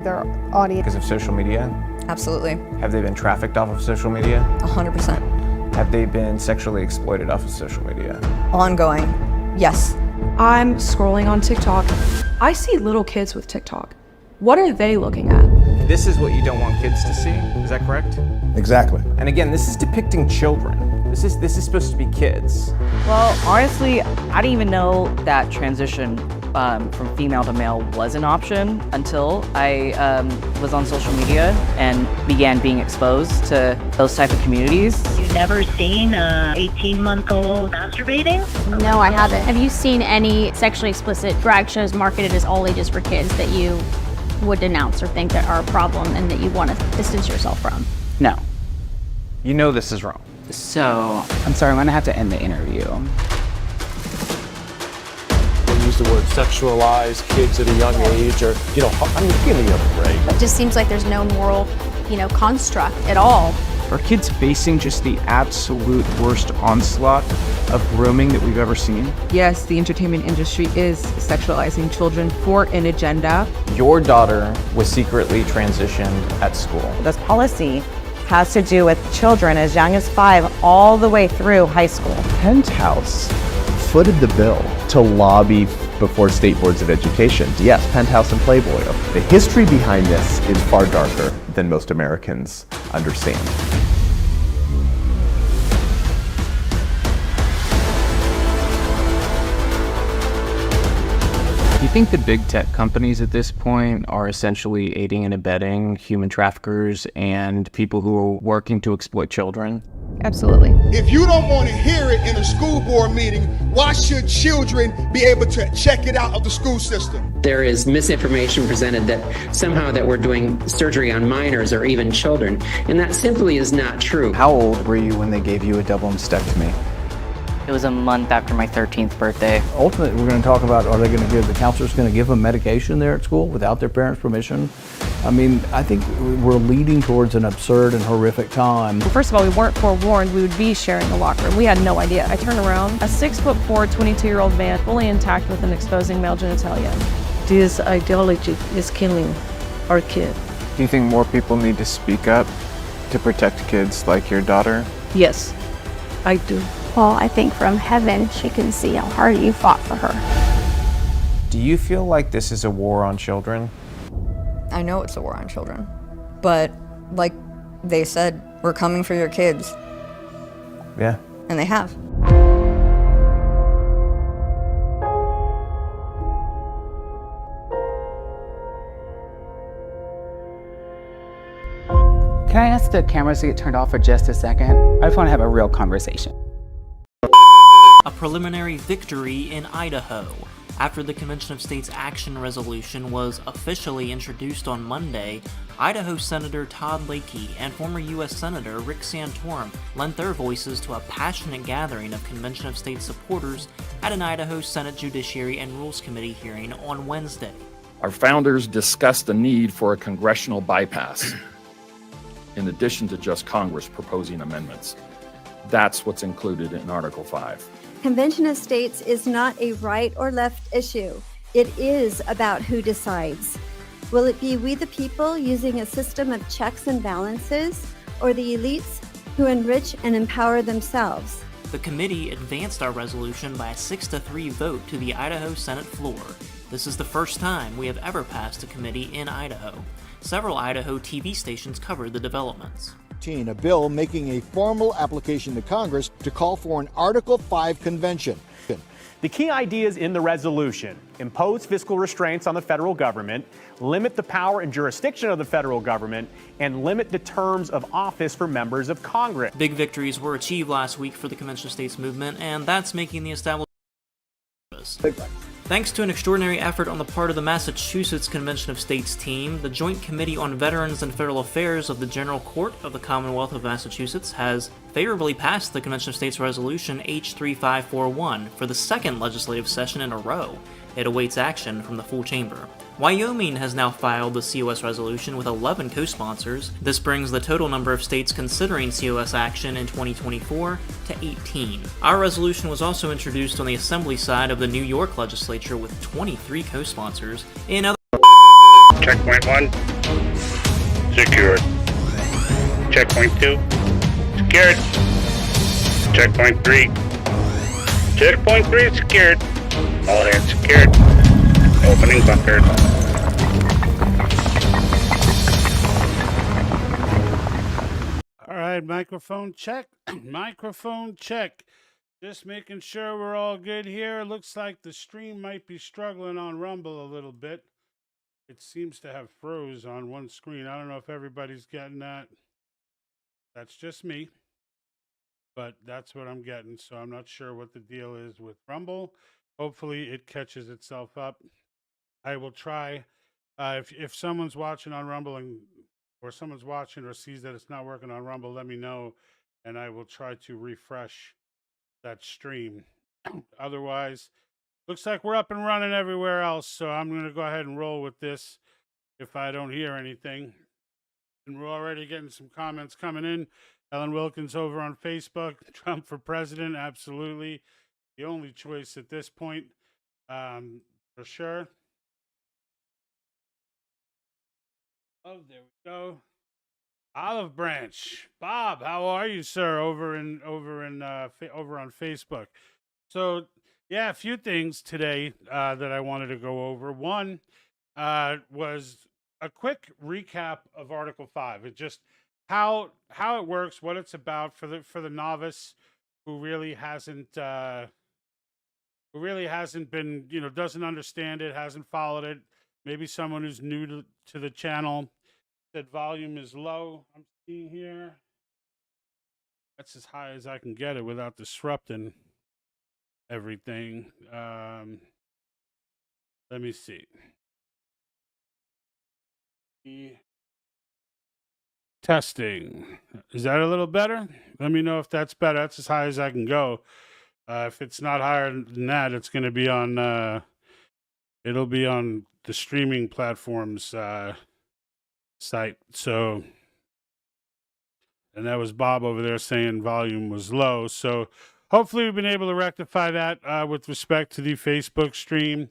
their audience. Because of social media? Absolutely. Have they been trafficked off of social media? 100%. Have they been sexually exploited off of social media? Ongoing. Yes. I'm scrolling on TikTok. I see little kids with TikTok. What are they looking at? This is what you don't want kids to see, is that correct? Exactly. And again, this is depicting children. This is supposed to be kids. Well, honestly, I didn't even know that transition from female to male was an option until I was on social media and began being exposed to those type of communities. You've never seen a 18-month-old masturbating? No, I haven't. Have you seen any sexually explicit drag shows marketed as all ages for kids that you would denounce or think that are a problem and that you want to distance yourself from? No. You know this is wrong. So, I'm sorry, I'm gonna have to end the interview. They use the word sexualize kids at a young age, or, I mean, give me a break. It just seems like there's no moral, construct at all. Are kids facing just the absolute worst onslaught of grooming that we've ever seen? Yes, the entertainment industry is sexualizing children for an agenda. Your daughter was secretly transitioned at school. This policy has to do with children as young as 5 all the way through high school. Penthouse footed the bill to lobby before state boards of education. Yes, Penthouse and Playboy. The history behind this is far darker than most Americans understand. Do you think the big tech companies at this point are essentially aiding and abetting human traffickers and people who are working to exploit children? Absolutely. If you don't want to hear it in a school board meeting, why should children be able to check it out of the school system? There is misinformation presented that somehow that we're doing surgery on minors or even children, and that simply is not true. How old were you when they gave you a double mastectomy? It was a month after my 13th birthday. Ultimately, we're going to talk about, the counselor's going to give them medication there at school without their parents' permission? I mean, I think we're leading towards an absurd and horrific time. Well, first of all, we weren't forewarned we would be sharing a locker room. We had no idea. I turned around, a 6'4", 22-year-old man, fully intact with an exposing male genitalia. This ideology is killing our kid. Do you think more people need to speak up to protect kids like your daughter? Yes, I do. Well, I think from heaven she can see how hard you fought for her. Do you feel like this is a war on children? I know it's a war on children, but like they said, we're coming for your kids. Yeah. And they have. Can I ask the cameras to get turned off for just a second? I just want to have a real conversation. A preliminary victory in Idaho. After the Convention of States Action Resolution was officially introduced on Monday, Idaho Senator Todd Lakey and former U.S. Senator Rick Santorum lent their voices to a passionate gathering of Convention of States supporters at an Idaho Senate Judiciary and Rules Committee hearing on Wednesday. Our founders discussed the need for a congressional bypass, in addition to just Congress proposing amendments. That's what's included in Article 5. Convention of States is not a right or left issue. It is about who decides. Will it be we the people using a system of checks and balances, or the elites who enrich and empower themselves? The committee advanced our resolution by a 6-3 vote to the Idaho Senate floor. This is the first time we have ever passed a committee in Idaho. Several Idaho TV stations covered the developments. A bill making a formal application to Congress to call for an Article 5 convention. The key ideas in the resolution: impose fiscal restraints on the federal government, limit the power and jurisdiction of the federal government, and limit the terms of office for members of Congress. Big victories were achieved last week for the Convention of States movement, and that's making the establishment. Thanks to an extraordinary effort on the part of the Massachusetts Convention of States team, the Joint Committee on Veterans and Federal Affairs of the General Court of the Commonwealth of Massachusetts has favorably passed the Convention of States Resolution H3541 for the second legislative session in a row. It awaits action from the full chamber. Wyoming has now filed the COS resolution with 11 co-sponsors. This brings the total number of states considering COS action in 2024 to 18. Our resolution was also introduced on the Assembly side of the New York legislature with 23 co-sponsors. In other Checkpoint 1. Secured. Checkpoint 2. Secured. Checkpoint 3. Checkpoint 3 secured. All hands secured. Opening bunker. All right, microphone check. Microphone check. Just making sure we're all good here. Looks like the stream might be struggling on Rumble a little bit. It seems to have froze on one screen. I don't know if everybody's getting that. That's just me. But that's what I'm getting. So I'm not sure what the deal is with Rumble. Hopefully it catches itself up. I will try. If someone's watching on Rumble or someone's watching or sees that it's not working on Rumble, let me know, and I will try to refresh that stream. Otherwise, looks like we're up and running everywhere else, so I'm going to go ahead and roll with this if I don't hear anything. And we're already getting some comments coming in. Ellen Wilkins over on Facebook. Trump for president, absolutely. The only choice at this point, for sure. Oh, there we go. Olive Branch, Bob, how are you, sir? Over on Facebook. So, yeah, a few things today that I wanted to go over. One was a quick recap of Article 5. It just how it works, what it's about for the novice who really hasn't been, doesn't understand it, hasn't followed it. Maybe someone who's new to the channel. That volume is low. I'm seeing here. That's as high as I can get it without disrupting everything. Let me see. Testing. Is that a little better? Let me know if that's better. That's as high as I can go. If it's not higher than that, it's going to be on. It'll be on the streaming platforms site. So, and that was Bob over there saying volume was low. So, hopefully, we've been able to rectify that with respect to the Facebook stream.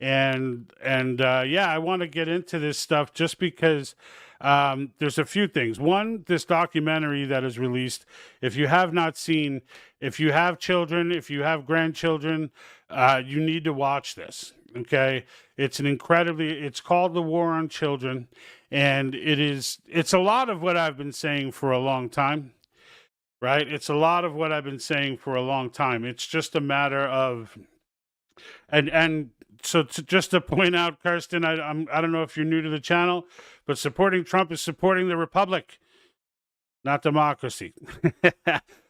And yeah, I want to get into this stuff just because there's a few things. One, this documentary that is released. If you have not seen, if you have children, if you have grandchildren, you need to watch this. Okay, it's it's called The War on Children, and it's a lot of what I've been saying for a long time. Right? It's a lot of what I've been saying for a long time. It's just a matter of, and so just to point out, Kirsten, I don't know if you're new to the channel, but supporting Trump is supporting the republic, not democracy.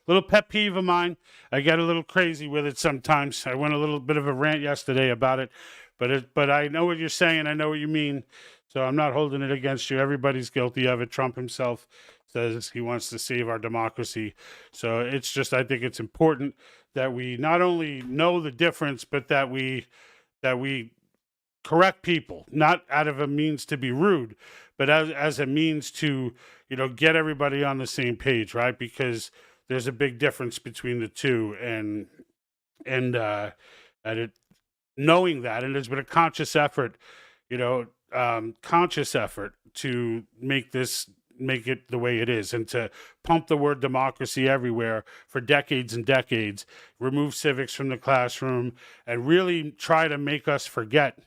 Little pet peeve of mine. I get a little crazy with it sometimes. I went a little bit of a rant yesterday about it, but I know what you're saying. I know what you mean. So I'm not holding it against you. Everybody's guilty of it. Trump himself says he wants to save our democracy. So it's just, I think it's important that we not only know the difference, but that we correct people, not out of a means to be rude, but as a means to, get everybody on the same page, right? Because there's a big difference between the two, and knowing that, and there's been a conscious effort, to make it the way it is, and to pump the word democracy everywhere for decades and decades, remove civics from the classroom, and really try to make us forget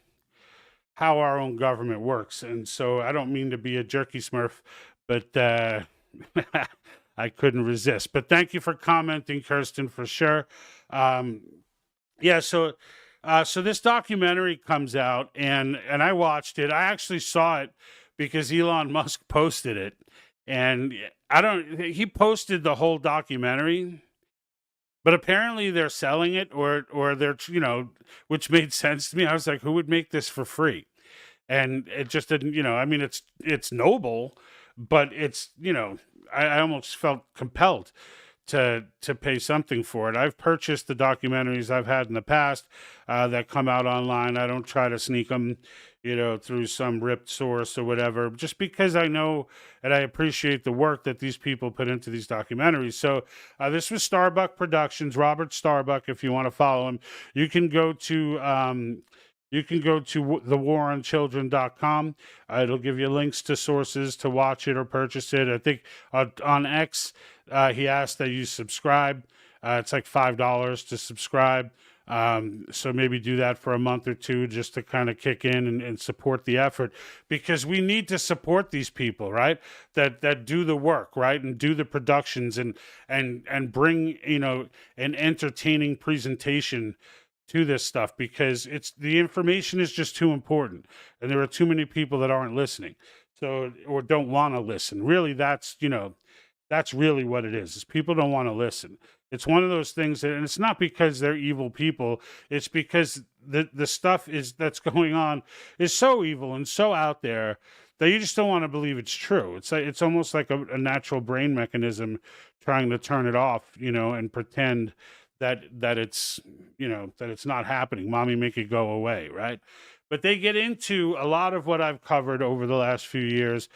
how our own government works. And so I don't mean to be a jerky smurf, but I couldn't resist. But thank you for commenting, Kirsten, for sure. Yeah, so this documentary comes out, and I watched it. I actually saw it because Elon Musk posted it, and he posted the whole documentary, but apparently they're selling it, or they're, which made sense to me. I was like, who would make this for free? And it just didn't, I mean, it's noble, but it's, I almost felt compelled to pay something for it. I've purchased the documentaries I've had in the past that come out online. I don't try to sneak them, through some ripped source or whatever, just because I know and I appreciate the work that these people put into these documentaries. So this was Starbuck Productions, Robert Starbuck. If you want to follow him, you can go to you can go to thewaronchildren.com. It'll give you links to sources to watch it or purchase it. I think on X, he asked that you subscribe. It's like $5 to subscribe. So maybe do that for a month or two just to kind of kick in and support the effort, because we need to support these people, right? That do the work, right? And do the productions and bring, an entertaining presentation to this stuff, because the information is just too important. And there are too many people that aren't listening. So, or don't want to listen. Really, that's really what it is people don't want to listen. It's one of those things and it's not because they're evil people. It's because the stuff that's going on is so evil and so out there that you just don't want to believe it's true. It's almost like a natural brain mechanism trying to turn it off, and pretend that it's, that it's not happening. Mommy, make it go away, right? But they get into a lot of what I've covered over the last few years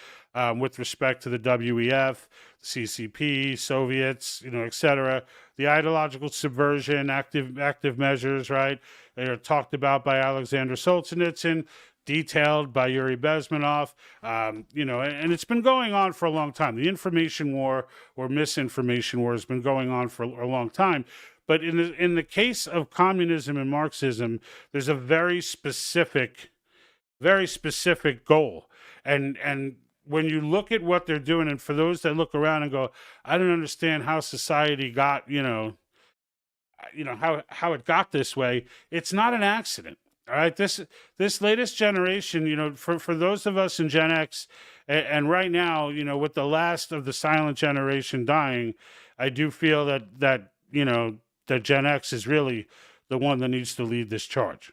with respect to the WEF, CCP, Soviets, et cetera. The ideological subversion, active measures, right? They are talked about by Alexander Solzhenitsyn, detailed by Yuri Bezmenov, and it's been going on for a long time. The information war or misinformation war has been going on for a long time. But in the case of communism and Marxism, there's a very specific goal. And when you look at what they're doing, and for those that look around and go, I don't understand how society got, how it got this way, it's not an accident. All right, this latest generation, for those of us in Gen X, and right now, with the last of the silent generation dying, I do feel that Gen X is really the one that needs to lead this charge.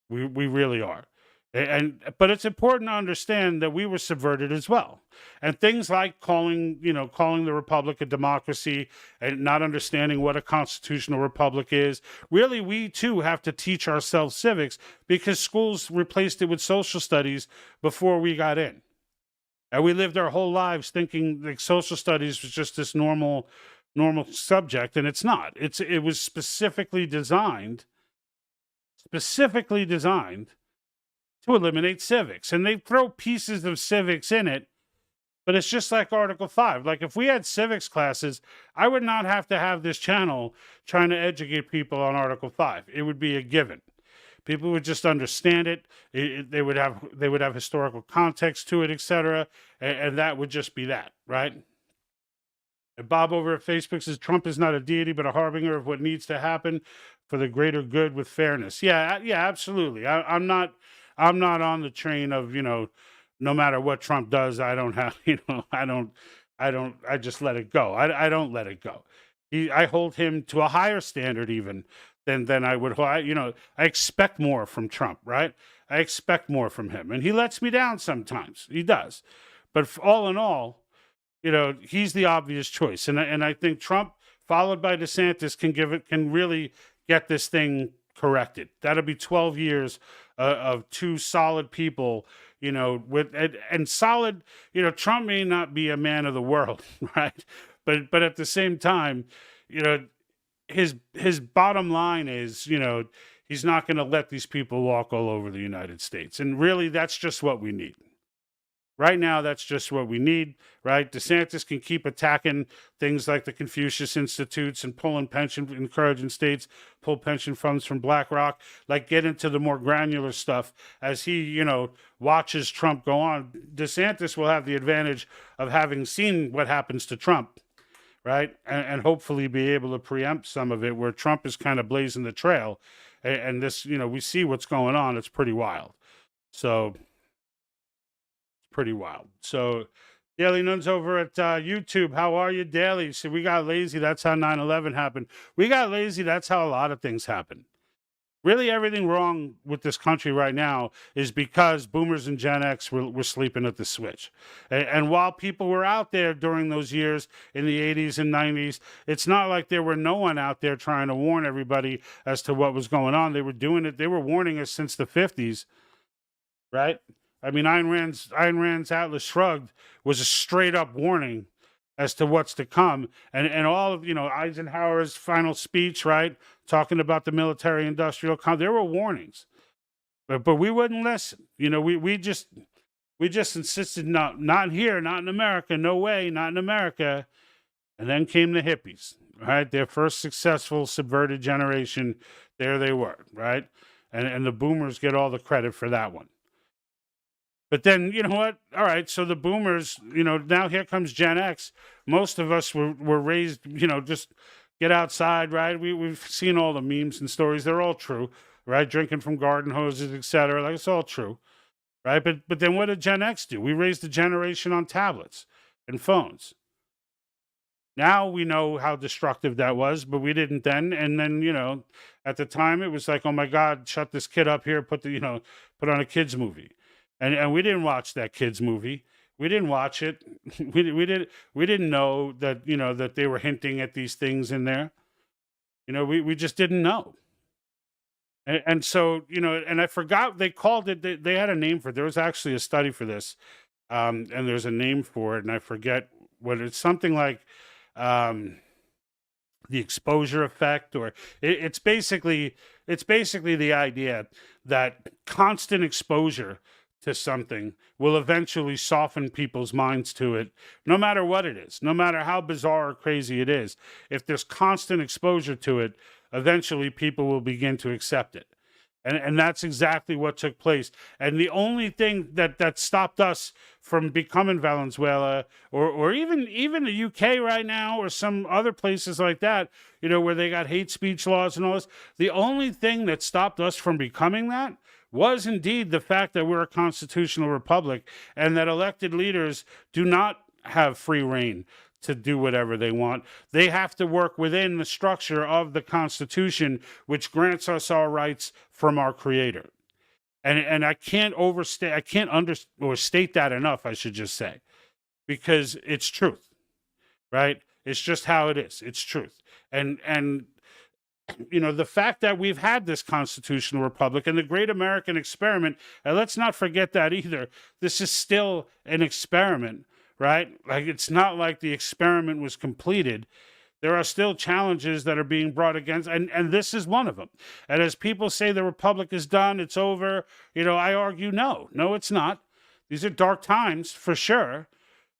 We really are. But it's important to understand that we were subverted as well. And things like calling the republic a democracy and not understanding what a constitutional republic is. Really, we too have to teach ourselves civics, because schools replaced it with social studies before we got in. And we lived our whole lives thinking like social studies was just this normal subject, and it's not. It was specifically designed to eliminate civics, and they throw pieces of civics in it, but it's just like Article 5. Like if we had civics classes, I would not have to have this channel trying to educate people on Article 5. It would be a given. People would just understand it. They would have historical context to it, etc., and that would just be that, right? And Bob over at Facebook says Trump is not a deity, but a harbinger of what needs to happen for the greater good with fairness. Yeah, absolutely. I'm not on the train of, no matter what Trump does, I don't have, I just let it go. I don't let it go. I hold him to a higher standard even than I would, I expect more from Trump, right? I expect more from him, and he lets me down sometimes. He does. But all in all, he's the obvious choice. And I think Trump, followed by DeSantis, can really get this thing corrected. That'll be 12 years of two solid people, with solid, Trump may not be a man of the world, right? But at the same time, his bottom line is, he's not going to let these people walk all over the United States. And really, that's just what we need. Right now, that's just what we need, right? DeSantis can keep attacking things like the Confucius Institutes and encouraging states pull pension funds from BlackRock, like get into the more granular stuff as he, watches Trump go on. DeSantis will have the advantage of having seen what happens to Trump, right? And hopefully be able to preempt some of it where Trump is kind of blazing the trail. And this, we see what's going on. It's pretty wild. So... pretty wild. So Daily Nuns over at YouTube, how are you, Daily? So we got lazy, that's how 9/11 happened. We got lazy, that's how a lot of things happen. Really, everything wrong with this country right now is because boomers and Gen X were sleeping at the switch. And while people were out there during those years in the 80s and 90s, it's not like there were no one out there trying to warn everybody as to what was going on. They were doing it, they were warning us since the 50s, right? I mean, Ayn Rand's Atlas Shrugged was a straight up warning as to what's to come. And all of, Eisenhower's final speech, right? Talking about the military industrial there were warnings. But we wouldn't listen. You know, we just insisted not here, not in America, no way, not in America. And then came the hippies, right? Their first successful subverted generation. There they were, right? And the boomers get all the credit for that one. But then, you know what? All right, so the boomers, you know, now here comes Gen X. Most of us were raised, you know, just get outside, right? We've seen all the memes and stories. They're all true, right? Drinking from garden hoses, etc. Like, it's all true, right? But then what did Gen X do? We raised a generation on tablets and phones. Now we know how destructive that was, but we didn't then. And then, you know, at the time it was like, oh my God, shut this kid up here, put on a kids movie. And we didn't watch that kids movie. We didn't watch it. We didn't know that, you know, that they were hinting at these things in there. You know, we just didn't know. And so, you know, and I forgot they called it, they had a name for it. There was actually a study for this. And there's a name for it, and I forget what it's, something like the exposure effect, or it's basically the idea that constant exposure to something will eventually soften people's minds to it, no matter what it is, no matter how bizarre or crazy it is. If there's constant exposure to it, eventually people will begin to accept it. And that's exactly what took place. And the only thing that stopped us from becoming Venezuela, or even the UK right now, or some other places like that, you know, where they got hate speech laws and all this, the only thing that stopped us from becoming that was indeed the fact that we're a constitutional republic and that elected leaders do not have free reign to do whatever they want. They have to work within the structure of the Constitution, which grants us our rights from our Creator. And I can't state that enough, I should just say, because it's truth, right? It's just how it is. It's truth. And you know, the fact that we've had this constitutional republic and the great American experiment, and let's not forget that either. This is still an experiment, right? Like, it's not like the experiment was completed. There are still challenges that are being brought against, and this is one of them. And as people say the republic is done, it's over, you know, I argue no, it's not. These are dark times for sure,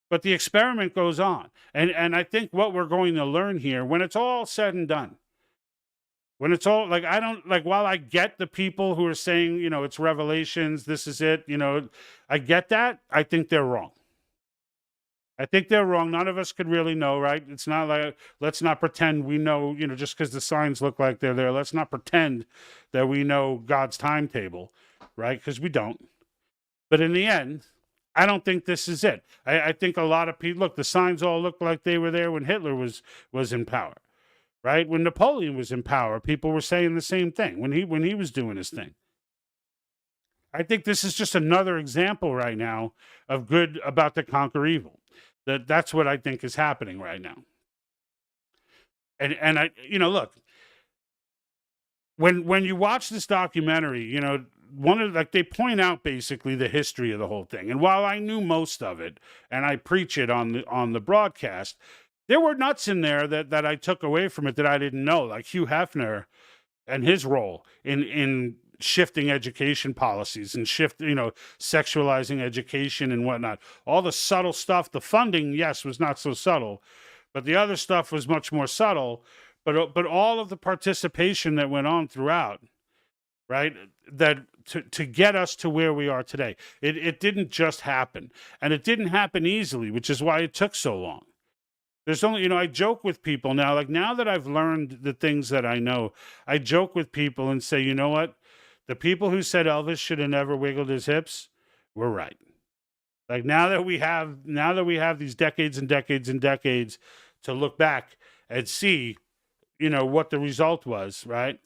but the experiment goes on. And I think what we're going to learn here, when it's all said and done, when it's all, like, I don't, like, while I get the people who are saying, you know, it's revelations, this is it, you know, I get that, I think they're wrong. I think they're wrong. None of us could really know, right? It's not like, let's not pretend we know, you know, just because the signs look like they're there. Let's not pretend that we know God's timetable, right? Because we don't. But in the end, I don't think this is it. I think a lot of people, look, the signs all look like they were there when Hitler was in power, right? When Napoleon was in power, people were saying the same thing when he was doing his thing. I think this is just another example right now of good about to conquer evil. That's what I think is happening right now. And I, you know, look, when you watch this documentary, you know, they point out basically the history of the whole thing. And while I knew most of it, and I preach it on the broadcast, there were nuts in there that I took away from it that I didn't know, like Hugh Hefner and his role in shifting education policies and sexualizing education and whatnot. All the subtle stuff, the funding, yes, was not so subtle, but the other stuff was much more subtle. But all of the participation that went on throughout, right, that to get us to where we are today, it didn't just happen, and it didn't happen easily, which is why it took so long. There's only, you know, I joke with people now, like, now that I've learned the things that I know, I joke with people and say, you know what? The people who said Elvis should have never wiggled his hips were right. Like, now that we have these decades and decades and decades to look back and see, you know, what the result was, right?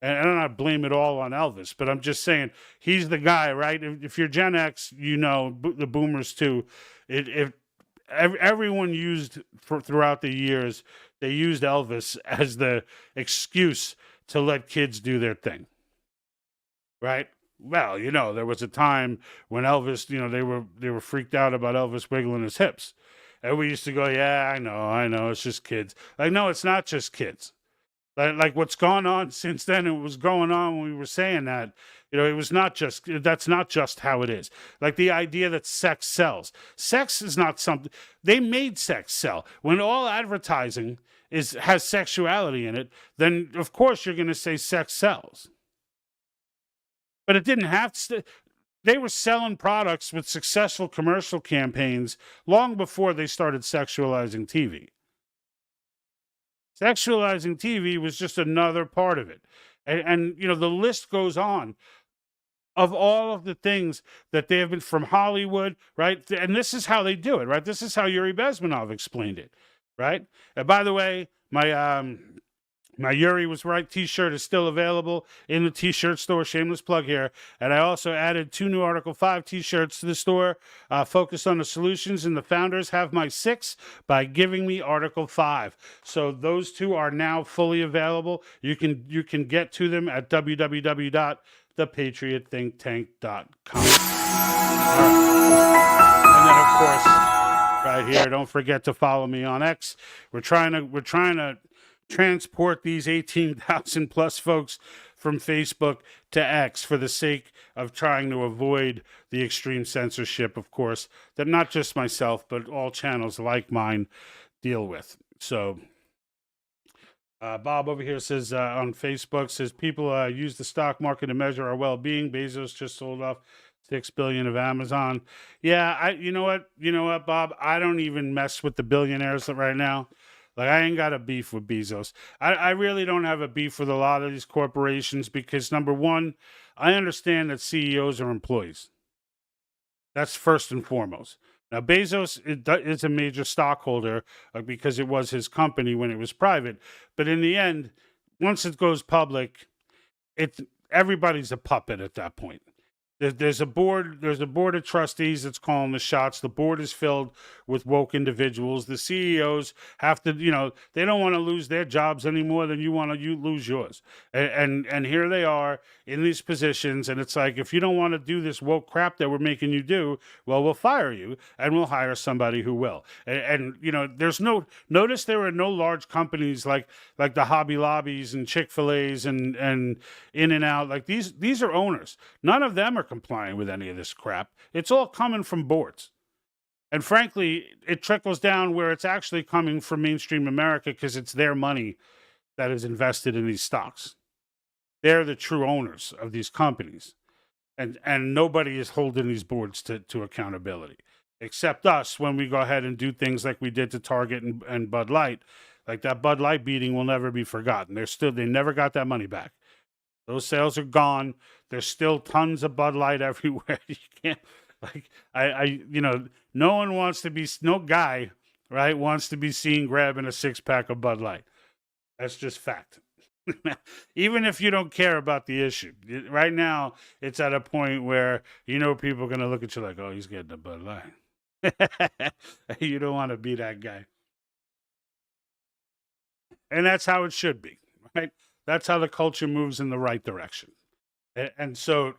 And I don't want to blame it all on Elvis, but I'm just saying he's the guy, right? If you're Gen X, you know, the boomers too. Everyone used throughout the years, they used Elvis as the excuse to let kids do their thing. Right? Well, you know, there was a time when Elvis, you know, they were freaked out about Elvis wiggling his hips. And we used to go, yeah, I know, it's just kids. Like, no, it's not just kids. Like what's gone on since then, and what was going on when we were saying that, it was not just, that's not just how it is. Like the idea that sex sells. Sex is not something, they made sex sell. When all advertising has sexuality in it, then of course you're going to say sex sells. But it didn't have to. They were selling products with successful commercial campaigns long before they started sexualizing TV. Sexualizing TV was just another part of it. And the list goes on of all of the things that they have been from Hollywood, right? And this is how they do it, right? This is how Yuri Bezmenov explained it, right? And by the way, my Yuri Was Right t-shirt is still available in the t-shirt store. Shameless plug here. And I also added 2 new Article 5 t-shirts to the store, focused on the solutions, and the founders have my 6 by giving me Article 5. So those 2 are now fully available. You can get to them at www.thepatriotthinktank.com. And then, of course, right here, don't forget to follow me on X. We're trying to transport these 18,000 plus folks from Facebook to X for the sake of trying to avoid the extreme censorship, of course, that not just myself, but all channels like mine deal with. So Bob over here says on Facebook, says people use the stock market to measure our well-being. Bezos just sold off $6 billion of Amazon. Yeah, you know what, Bob? I don't even mess with the billionaires right now. Like, I ain't got a beef with Bezos. I really don't have a beef with a lot of these corporations because, number one, I understand that CEOs are employees. That's first and foremost. Now, Bezos is a major stockholder because it was his company when it was private. But in the end, once it goes public, everybody's a puppet at that point. There's a board of trustees that's calling the shots. The board is filled with woke individuals. The CEOs have to, they don't want to lose their jobs any more than you lose yours. And here they are in these positions, and it's like, if you don't want to do this woke crap that we're making you do, well, we'll fire you and we'll hire somebody who will. And notice there are no large companies like the Hobby Lobbies and Chick-fil-A's and In-N-Out. Like these are owners. None of them are complying with any of this crap. It's all coming from boards. And frankly, it trickles down where it's actually coming from mainstream America because it's their money that is invested in these stocks. They're the true owners of these companies. And nobody is holding these boards to accountability, except us when we go ahead and do things like we did to Target and Bud Light. Like that Bud Light beating will never be forgotten. They never got that money back. Those sales are gone. There's still tons of Bud Light everywhere. You can't, no guy, right, wants to be seen grabbing a 6-pack of Bud Light. That's just fact. Even if you don't care about the issue. Right now, it's at a point where, people are going to look at you like, oh, he's getting a Bud Light. You don't want to be that guy. And that's how it should be, right? That's how the culture moves in the right direction. And so,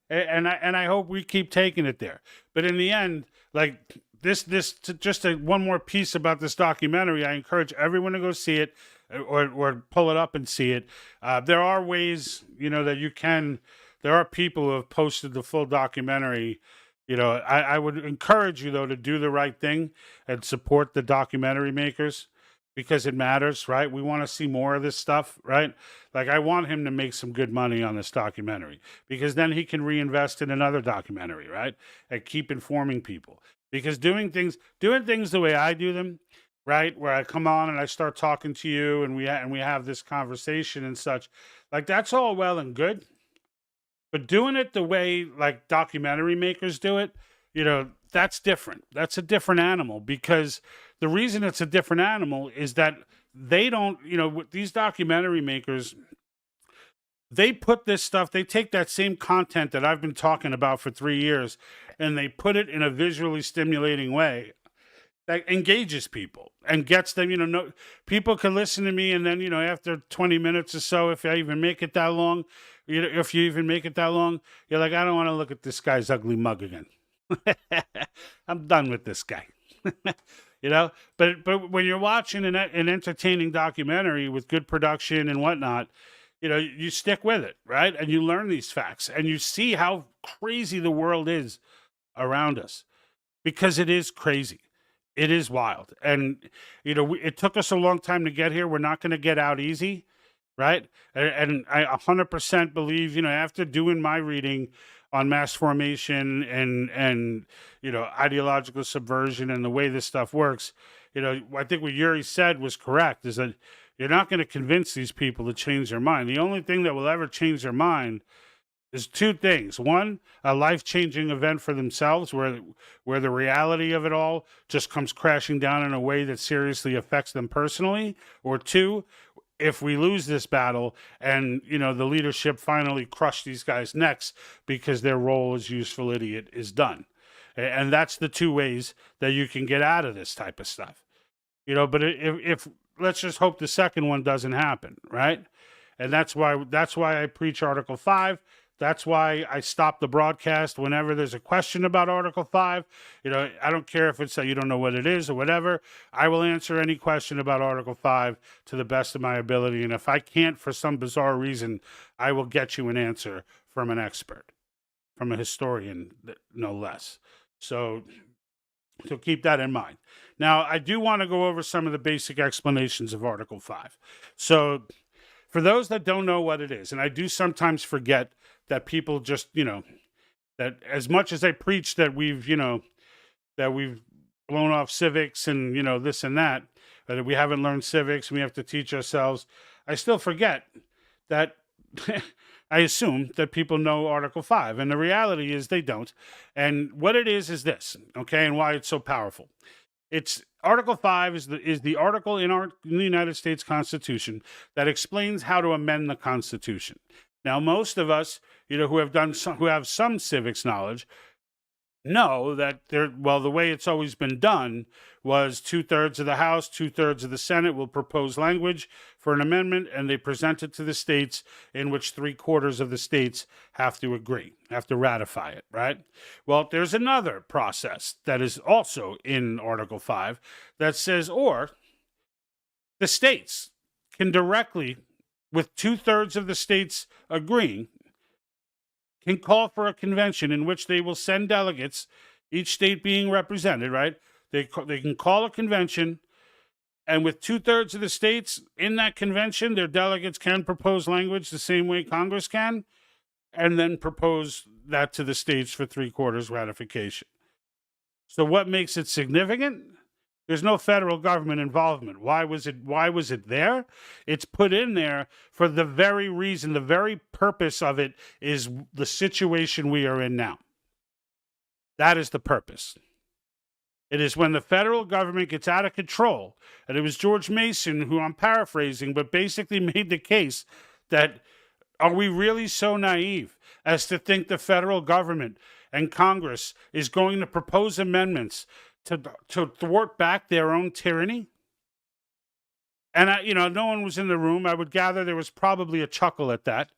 and I hope we keep taking it there. But in the end, like one more piece about this documentary, I encourage everyone to go see it or pull it up and see it. There are ways, that you can, there are people who have posted the full documentary. I would encourage you, though, to do the right thing and support the documentary makers. Because it matters, right? We want to see more of this stuff, right? Like, I want him to make some good money on this documentary because then he can reinvest in another documentary, right? And keep informing people. Because doing things the way I do them, right? Where I come on and I start talking to you and we have this conversation and such, like, that's all well and good. But doing it the way like documentary makers do it, that's different. That's a different animal because the reason it's a different animal is that they don't, these documentary makers, they put this stuff, they take that same content that I've been talking about for 3 years and they put it in a visually stimulating way that engages people and gets them, people can listen to me and then, after 20 minutes or so, if I even make it that long, if you even make it that long, you're like, I don't want to look at this guy's ugly mug again. I'm done with this guy. You know, but when you're watching an entertaining documentary with good production and whatnot, you know, you stick with it, right? And you learn these facts and you see how crazy the world is around us, because it is crazy. It is wild. And, you know, it took us a long time to get here. We're not going to get out easy, right? And I 100% believe, you know, after doing my reading on mass formation and you know, ideological subversion and the way this stuff works, you know, I think what Yuri said was correct, is that you're not going to convince these people to change their mind. The only thing that will ever change their mind is two things. One, a life-changing event for themselves where the reality of it all just comes crashing down in a way that seriously affects them personally. Or two, if we lose this battle and, you know, the leadership finally crush these guys' necks because their role as useful idiot is done. And that's the two ways that you can get out of this type of stuff. You know, but if let's just hope the second one doesn't happen, right? And that's why I preach Article 5. That's why I stop the broadcast whenever there's a question about Article 5. You know, I don't care if it's that you don't know what it is or whatever. I will answer any question about Article 5 to the best of my ability. And if I can't, for some bizarre reason, I will get you an answer from an expert, from a historian, no less. So keep that in mind. Now, I do want to go over some of the basic explanations of Article 5. So for those that don't know what it is, and I do sometimes forget that people just, you know, that as much as I preach that we've, you know, that we've blown off civics and, you know, this and that we haven't learned civics and we have to teach ourselves, I still forget that I assume that people know Article 5, and the reality is they don't. And what it is this, okay, and why it's so powerful. It's Article 5 is the article in the United States Constitution that explains how to amend the Constitution. Now, most of us, you know, who have some civics knowledge, know that the way it's always been done was 2/3 of the House, 2/3 of the Senate will propose language for an amendment, and they present it to the states, in which 3/4 of the states have to agree, have to ratify it, right? Well, there's another process that is also in Article 5 that says, or the states can directly, with 2/3 of the states agreeing, can call for a convention in which they will send delegates, each state being represented, right? They can call a convention, and with 2/3 of the states in that convention, their delegates can propose language the same way Congress can, and then propose that to the states for 3/4 ratification. So what makes it significant? There's no federal government involvement. Why was it there? It's put in there for the very reason, the very purpose of it is the situation we are in now. That is the purpose. It is when the federal government gets out of control, and it was George Mason, who I'm paraphrasing, but basically made the case that, are we really so naive as to think the federal government and Congress is going to propose amendments to thwart back their own tyranny? And no one was in the room. I would gather there was probably a chuckle at that.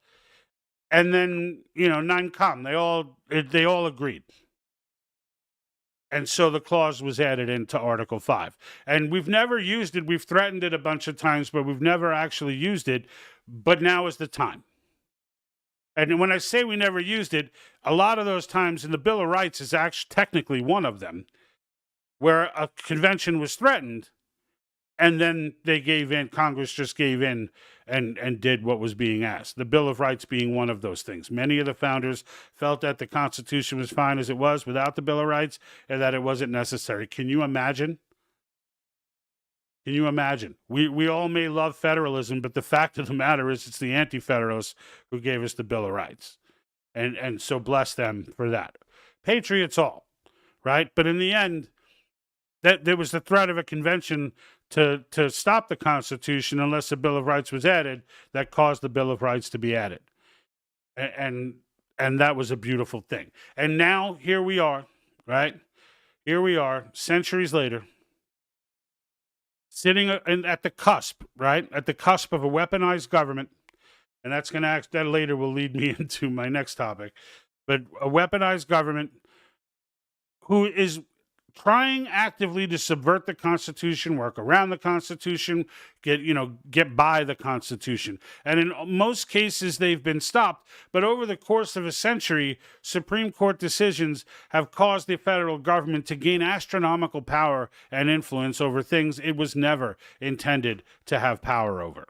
And then, none come. They all agreed. And so the clause was added into Article 5. And we've never used it. We've threatened it a bunch of times, but we've never actually used it. But now is the time. And when I say we never used it, a lot of those times, and the Bill of Rights is actually technically one of them, where a convention was threatened, and then they gave in, Congress just gave in and did what was being asked. The Bill of Rights being one of those things. Many of the founders felt that the Constitution was fine as it was without the Bill of Rights, and that it wasn't necessary. Can you imagine? Can you imagine? We all may love federalism, but the fact of the matter is it's the anti-federalists who gave us the Bill of Rights. And so bless them for that. Patriots all, right? But in the end, that there was the threat of a convention to stop the Constitution unless the Bill of Rights was added, that caused the Bill of Rights to be added. And that was a beautiful thing. And now here we are, right? Here we are, centuries later, sitting at the cusp, right? At the cusp of a weaponized government. And that later will lead me into my next topic. But a weaponized government who is trying actively to subvert the Constitution, work around the Constitution, get by the Constitution. And in most cases, they've been stopped. But over the course of a century, Supreme Court decisions have caused the federal government to gain astronomical power and influence over things it was never intended to have power over.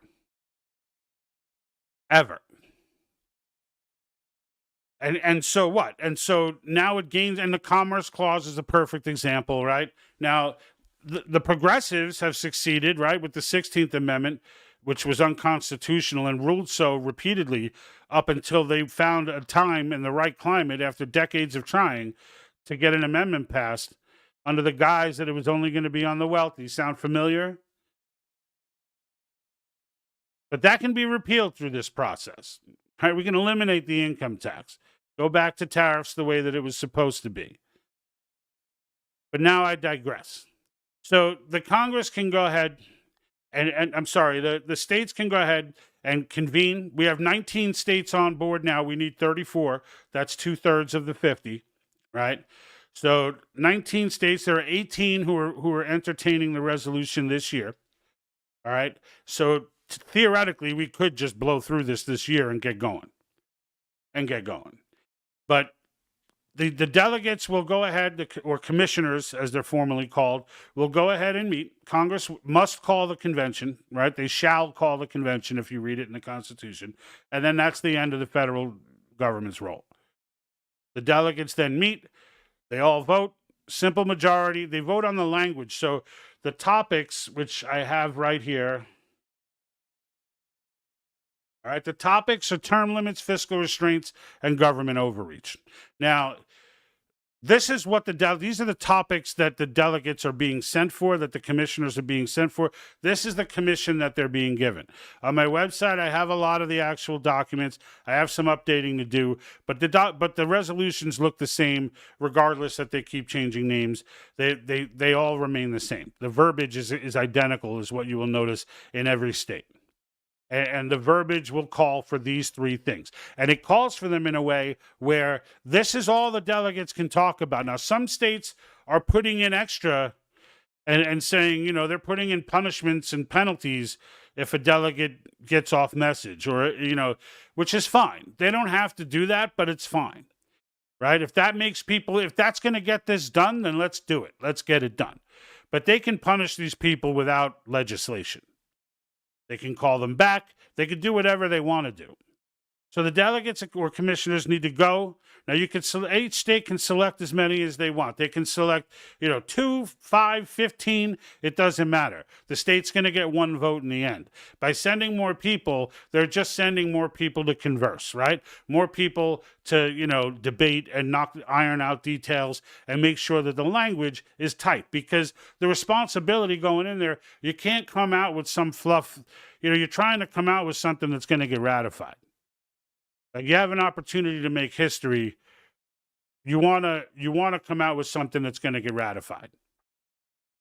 Ever. And so what? And so now it gains, and the Commerce Clause is a perfect example, right? Now, the progressives have succeeded, right, with the 16th Amendment, which was unconstitutional and ruled so repeatedly up until they found a time in the right climate after decades of trying to get an amendment passed under the guise that it was only going to be on the wealthy. Sound familiar? But that can be repealed through this process. Right? We can eliminate the income tax. Go back to tariffs the way that it was supposed to be. But now I digress. So the Congress can go ahead and I'm sorry, the states can go ahead and convene. We have 19 states on board now. We need 34. That's 2/3 of the 50, right? So 19 states. There are 18 who are entertaining the resolution this year. All right. So theoretically, we could just blow through this year and get going. But the delegates will go ahead, or commissioners, as they're formally called, will go ahead and meet. Congress must call the convention, right? They shall call the convention if you read it in the Constitution. And then that's the end of the federal government's role. The delegates then meet. They all vote. Simple majority. They vote on the language. So the topics, which I have right here. All right, the topics are term limits, fiscal restraints, and government overreach. Now, this is what these are the topics that the delegates are being sent for, that the commissioners are being sent for. This is the commission that they're being given. On my website, I have a lot of the actual documents. I have some updating to do, but the resolutions look the same, regardless that they keep changing names. They all remain the same. The verbiage is identical, is what you will notice in every state. And the verbiage will call for these three things. And it calls for them in a way where this is all the delegates can talk about. Now, some states are putting in extra and saying, they're putting in punishments and penalties if a delegate gets off message, or, which is fine. They don't have to do that, but it's fine, right? If that's going to get this done, then let's do it. Let's get it done. But they can punish these people without legislation. They can call them back. They can do whatever they want to do. So the delegates or commissioners need to go. Now, each state can select as many as they want. They can select, 2, 5, 15. It doesn't matter. The state's going to get one vote in the end. By sending more people, they're just sending more people to converse, right? More people to, debate and iron out details and make sure that the language is tight. Because the responsibility going in there, you can't come out with some fluff. You're trying to come out with something that's going to get ratified. Like, you have an opportunity to make history. You want to come out with something that's going to get ratified.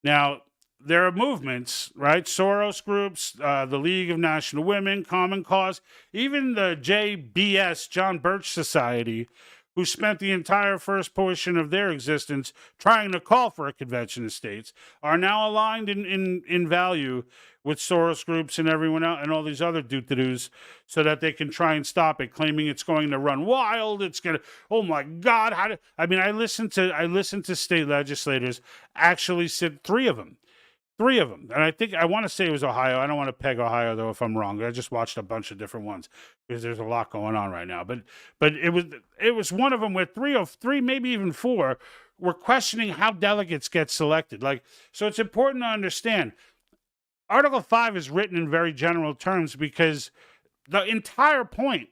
Now, there are movements, right? Soros groups, the League of National Women, Common Cause, even the JBS, John Birch Society, who spent the entire first portion of their existence trying to call for a convention of states, are now aligned in value with Soros groups and everyone else and all these other doo-doo-doos, so that they can try and stop it, claiming it's going to run wild. It's going to, oh my God. I listened to state legislators actually sit, three of them. And I want to say it was Ohio. I don't want to peg Ohio, though, if I'm wrong. I just watched a bunch of different ones because there's a lot going on right now. But it was one of them where three, maybe even four, were questioning how delegates get selected. So it's important to understand Article 5 is written in very general terms because the entire point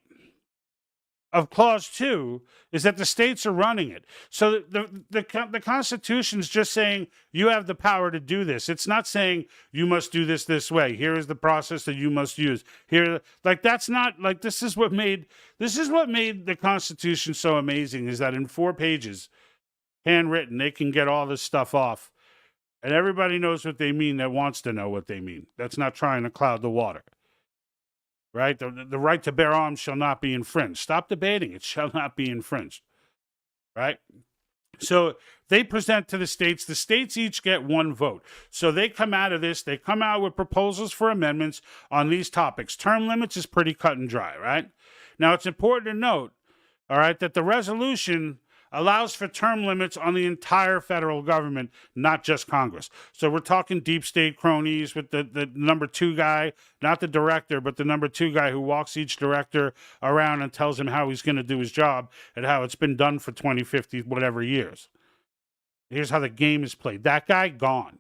of Clause 2 is that the states are running it. So the Constitution's just saying you have the power to do this. It's not saying you must do this way. Here is the process that you must use. This is what made the Constitution so amazing, is that in 4 pages, handwritten, they can get all this stuff off. And everybody knows what they mean that wants to know what they mean. That's not trying to cloud the water. Right? The right to bear arms shall not be infringed. Stop debating. It shall not be infringed. Right? So they present to the states. The states each get one vote. So they come out of this. They come out with proposals for amendments on these topics. Term limits is pretty cut and dry, right? Now, it's important to note, all right, that the resolution allows for term limits on the entire federal government, not just Congress. So we're talking deep state cronies with the number 2 guy, not the director, but the number 2 guy who walks each director around and tells him how he's going to do his job and how it's been done for 20, 50, whatever years. Here's how the game is played. That guy, gone,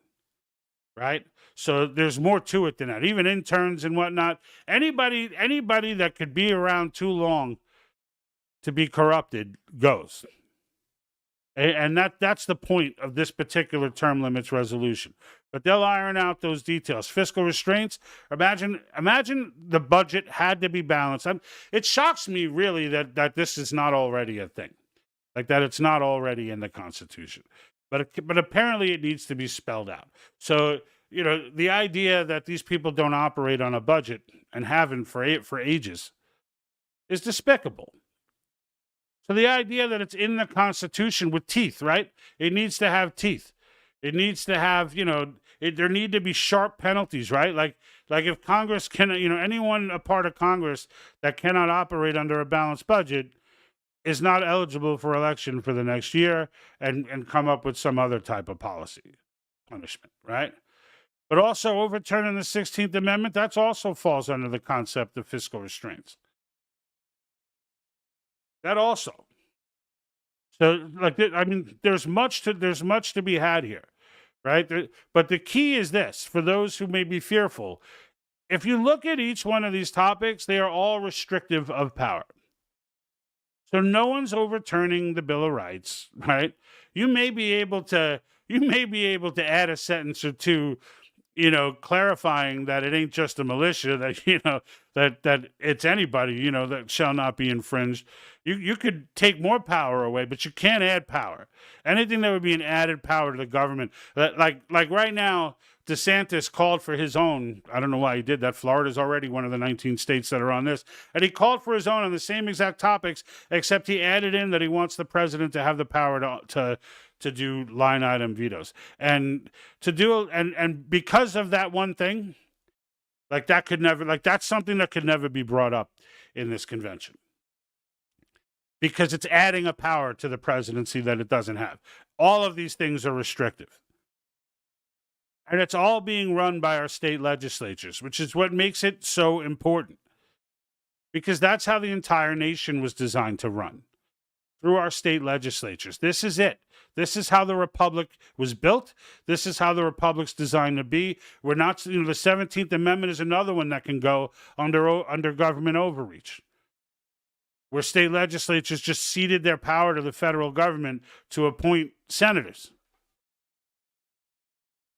right? So there's more to it than that. Even interns and whatnot, anybody that could be around too long to be corrupted goes. And that's the point of this particular term limits resolution. But they'll iron out those details. Fiscal restraints. Imagine the budget had to be balanced. It shocks me really that this is not already a thing, like that it's not already in the Constitution. But apparently it needs to be spelled out. So the idea that these people don't operate on a budget and haven't for ages is despicable. So the idea that it's in the Constitution with teeth, right? It needs to have teeth. It needs to have, there need to be sharp penalties, right? Like if Congress can, anyone a part of Congress that cannot operate under a balanced budget is not eligible for election for the next year and come up with some other type of policy punishment, right? But also overturning the 16th Amendment, that also falls under the concept of fiscal restraints. That also. So, there's much to be had here, right? But the key is this, for those who may be fearful. If you look at each one of these topics, they are all restrictive of power. So no one's overturning the Bill of Rights, right? You may be able to add a sentence or two, clarifying that it ain't just a militia, that, that it's anybody, that shall not be infringed. You could take more power away, but you can't add power. Anything that would be an added power to the government, like right now, DeSantis called for his own. I don't know why he did that. Florida's already one of the 19 states that are on this. And he called for his own on the same exact topics, except he added in that he wants the president to have the power to do line item vetoes. And because of that one thing, that's something that could never be brought up in this convention. Because it's adding a power to the presidency that it doesn't have. All of these things are restrictive. And it's all being run by our state legislatures, which is what makes it so important. Because that's how the entire nation was designed to run, through our state legislatures. This is it. This is how the republic was built. This is how the republic's designed to be. We're not, the 17th Amendment is another one that can go under government overreach, where state legislatures just ceded their power to the federal government to appoint senators.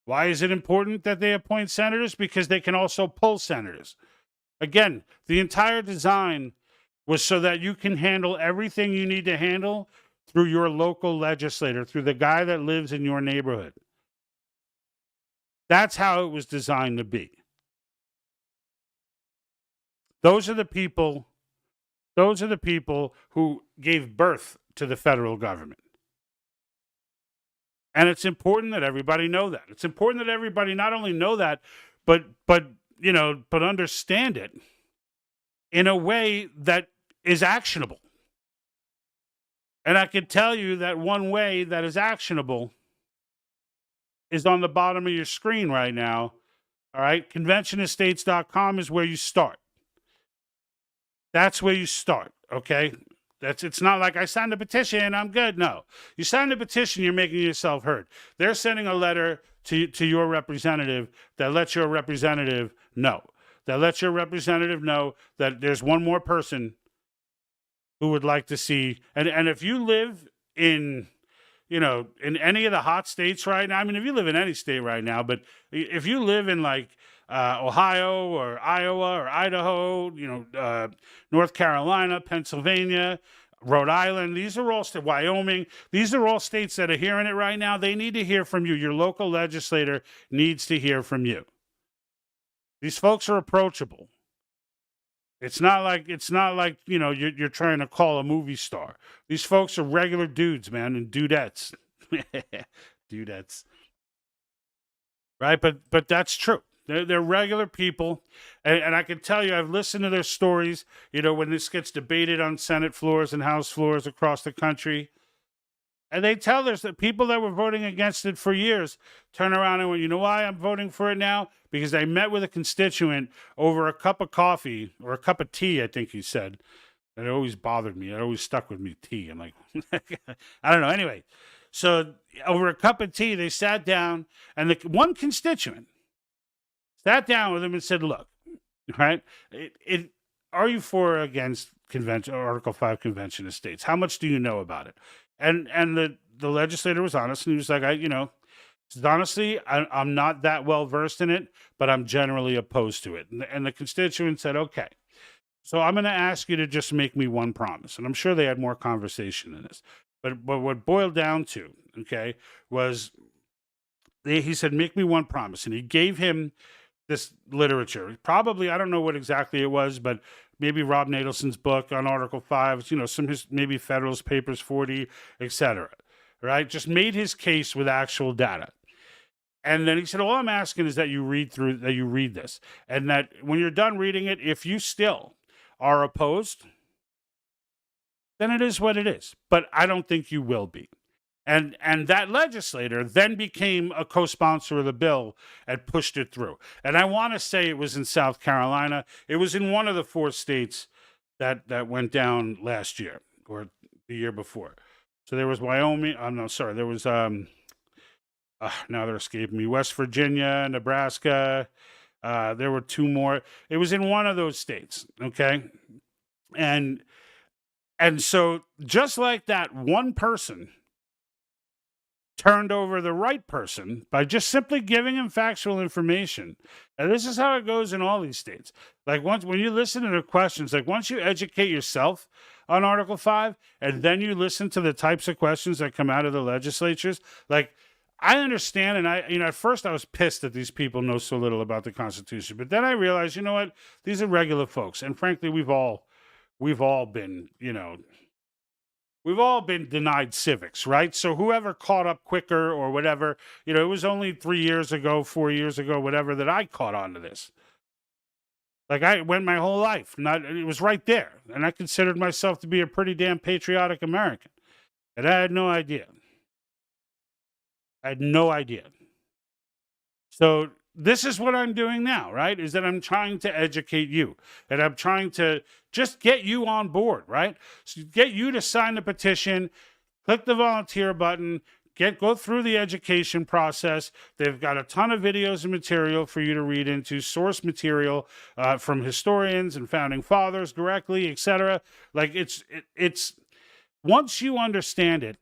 Why is it important that they appoint senators? Because they can also pull senators. Again, the entire design was so that you can handle everything you need to handle through your local legislator, through the guy that lives in your neighborhood. That's how it was designed to be. Those are the people who gave birth to the federal government. And it's important that everybody know that. It's important that everybody not only know that, but understand it in a way that is actionable. And I can tell you that one way that is actionable is on the bottom of your screen right now. All right, conventionofstates.com is where you start. That's where you start, okay? It's not like I signed a petition, I'm good. No. You signed a petition, you're making yourself heard. They're sending a letter to your representative that lets your representative know. That lets your representative know that there's one more person who would like to see. And if you live in any of the hot states right now, I mean, if you live in any state right now, but if you live in Ohio or Iowa or Idaho, North Carolina, Pennsylvania, Rhode Island, these are all Wyoming, these are all states that are hearing it right now. They need to hear from you. Your local legislator needs to hear from you. These folks are approachable. It's not like you're trying to call a movie star. These folks are regular dudes, man, and dudettes. Dudettes. Right? But that's true. They're regular people, and I can tell you, I've listened to their stories, when this gets debated on Senate floors and House floors across the country. And they tell us that people that were voting against it for years turn around and went, you know why I'm voting for it now? Because I met with a constituent over a cup of coffee or a cup of tea, I think he said. And it always bothered me. It always stuck with me, tea. I'm like, I don't know. Anyway, so over a cup of tea, they sat down, and the one constituent sat down with him and said, look, right, are you for or against Article 5 Convention of States? How much do you know about it? And the legislator was honest, and he was like, honestly, I'm not that well versed in it, but I'm generally opposed to it. And the constituent said, okay, so I'm going to ask you to just make me one promise. And I'm sure they had more conversation than this. But what boiled down to, okay, was he said, make me one promise. And he gave him this literature. Probably, I don't know what exactly it was, but maybe Rob Nadelson's book on Article 5, maybe Federalist Papers 40, etc. Right? Just made his case with actual data. And then he said, all I'm asking is that you read this. And that when you're done reading it, if you still are opposed, then it is what it is. But I don't think you will be. And that legislator then became a co-sponsor of the bill and pushed it through. And I want to say it was in South Carolina. It was in one of the 4 states that went down last year or the year before. So there was Wyoming. There was, now they're escaping me, West Virginia, Nebraska. There were 2 more. It was in one of those states, okay? And so just like that, one person turned over the right person by just simply giving him factual information. And this is how it goes in all these states. Like when you listen to the questions, like once you educate yourself on Article 5, and then you listen to the types of questions that come out of the legislatures, like I understand, and at first I was pissed that these people know so little about the Constitution, but then I realized, you know what, these are regular folks, and frankly, we've all been, we've all been denied civics, right? So whoever caught up quicker or whatever, it was only 3 years ago, 4 years ago, whatever, that I caught on to this. Like I went my whole life, it was right there, and I considered myself to be a pretty damn patriotic American, and I had no idea. So this is what I'm doing now, right? Is that I'm trying to educate you, and I'm trying to just get you on board, right? So get you to sign the petition, click the volunteer button, go through the education process. They've got a ton of videos and material for you to read into, source material from historians and founding fathers directly, etc. Like it's once you understand it,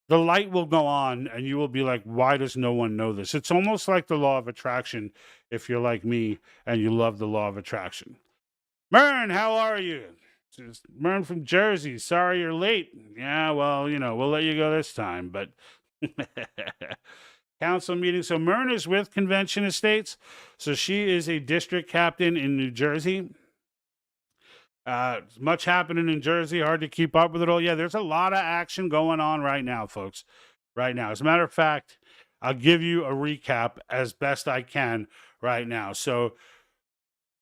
the light will go on and you will be like, why does no one know this? It's almost like the law of attraction if you're like me and you love the law of attraction. Mern, how are you? Just Mern from Jersey. Sorry you're late. Yeah, well, we'll let you go this time, but council meeting. So Mern is with Convention of States. So she is a district captain in New Jersey. Much happening in Jersey, hard to keep up with it all. Yeah, there's a lot of action going on right now, folks. Right now. As a matter of fact, I'll give you a recap as best I can right now. So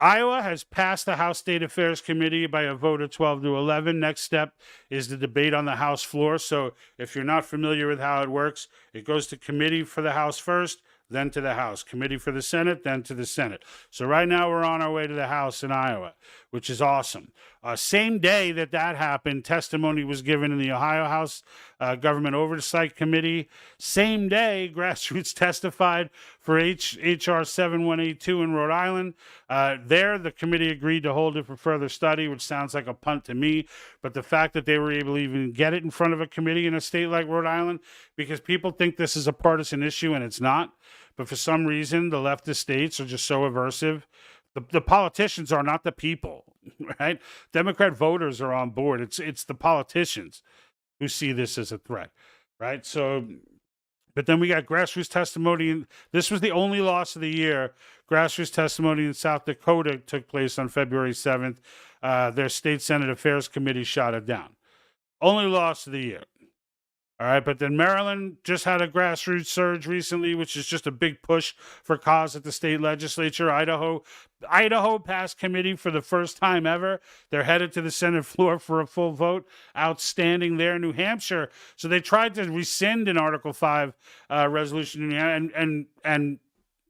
Iowa has passed the House State Affairs Committee by a vote of 12-11. Next step is the debate on the House floor. So if you're not familiar with how it works, it goes to committee for the House first, then to the House, committee for the Senate, then to the Senate. So right now we're on our way to the House in Iowa, which is awesome. Same day that happened, testimony was given in the Ohio House Government Oversight Committee. Same day, grassroots testified for H.R. 7182 in Rhode Island. There, the committee agreed to hold it for further study, which sounds like a punt to me. But the fact that they were able to even get it in front of a committee in a state like Rhode Island, because people think this is a partisan issue, and it's not. But for some reason, the leftist states are just so aversive. The politicians are not the people, right? Democrat voters are on board. It's the politicians who see this as a threat, right? So But then we got grassroots testimony. And this was the only loss of the year. Grassroots testimony in South Dakota took place on February 7th. Their state Senate Affairs Committee shot it down. Only loss of the year. All right, but then Maryland just had a grassroots surge recently, which is just a big push for cause at the state legislature. Idaho passed committee for the first time ever. They're headed to the Senate floor for a full vote. Outstanding there. New Hampshire. So they tried to rescind an Article 5 resolution, and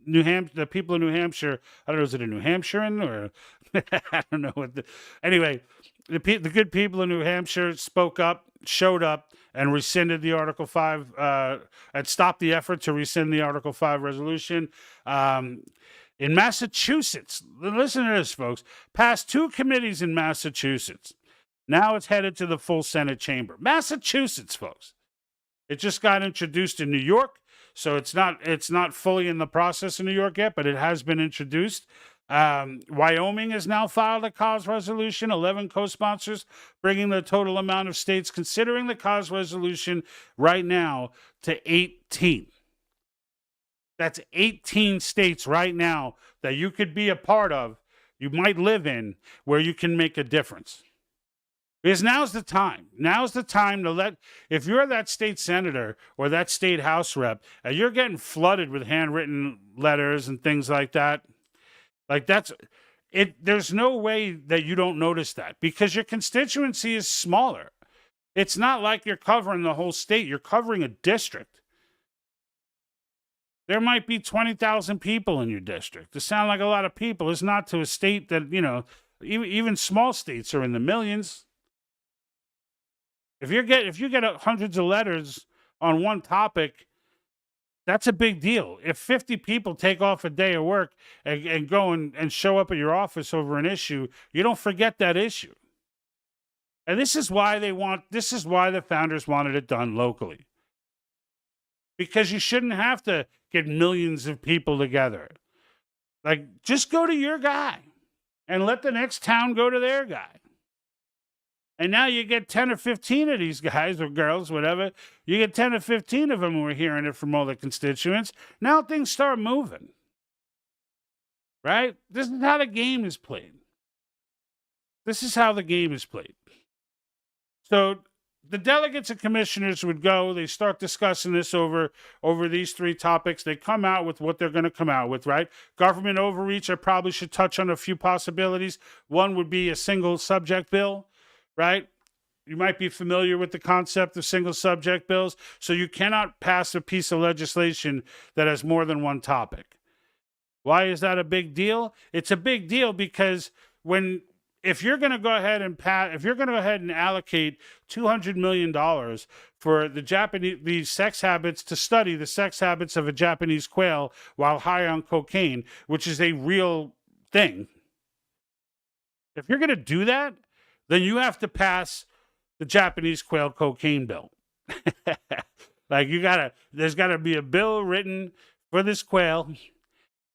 New Hampshire, the people of New Hampshire, I don't know, is it a New Hampshirean or I don't know what. Anyway, the good people of New Hampshire spoke up, showed up, and rescinded the Article 5, and stopped the effort to rescind the Article 5 resolution. In Massachusetts, listen to this, folks, passed 2 committees in Massachusetts. Now it's headed to the full Senate chamber. Massachusetts, folks. It just got introduced in New York, so it's not fully in the process in New York yet, but it has been introduced. Wyoming has now filed a cause resolution, 11 co-sponsors, bringing the total amount of states considering the cause resolution right now to 18. That's 18 states right now that you could be a part of, you might live in, where you can make a difference. Because now's the time. Now's the time to let, if you're that state senator or that state house rep, and you're getting flooded with handwritten letters and things like that, like that's it. There's no way that you don't notice that because your constituency is smaller. It's not like you're covering the whole state. You're covering a district. There might be 20,000 people in your district. To sound like a lot of people is not to a state that, you know, even small states are in the millions. If you get hundreds of letters on one topic, that's a big deal. If 50 people take off a day of work and go and show up at your office over an issue, you don't forget that issue. And this is why the founders wanted it done locally. Because you shouldn't have to get millions of people together. Like, just go to your guy and let the next town go to their guy. And now you get 10 or 15 of these guys or girls, whatever. You get 10 or 15 of them who are hearing it from all the constituents. Now things start moving. Right? This is how the game is played. This is how the game is played. So the delegates and commissioners would go. They start discussing this over these 3 topics. They come out with what they're going to come out with, right? Government overreach, I probably should touch on a few possibilities. One would be a single subject bill. Right? You might be familiar with the concept of single subject bills. So you cannot pass a piece of legislation that has more than one topic. Why is that a big deal? It's a big deal because if you're going to go ahead and allocate $200 million for the sex habits to study the sex habits of a Japanese quail while high on cocaine, which is a real thing. If you're going to do that, then you have to pass the Japanese quail cocaine bill. Like there's got to be a bill written for this quail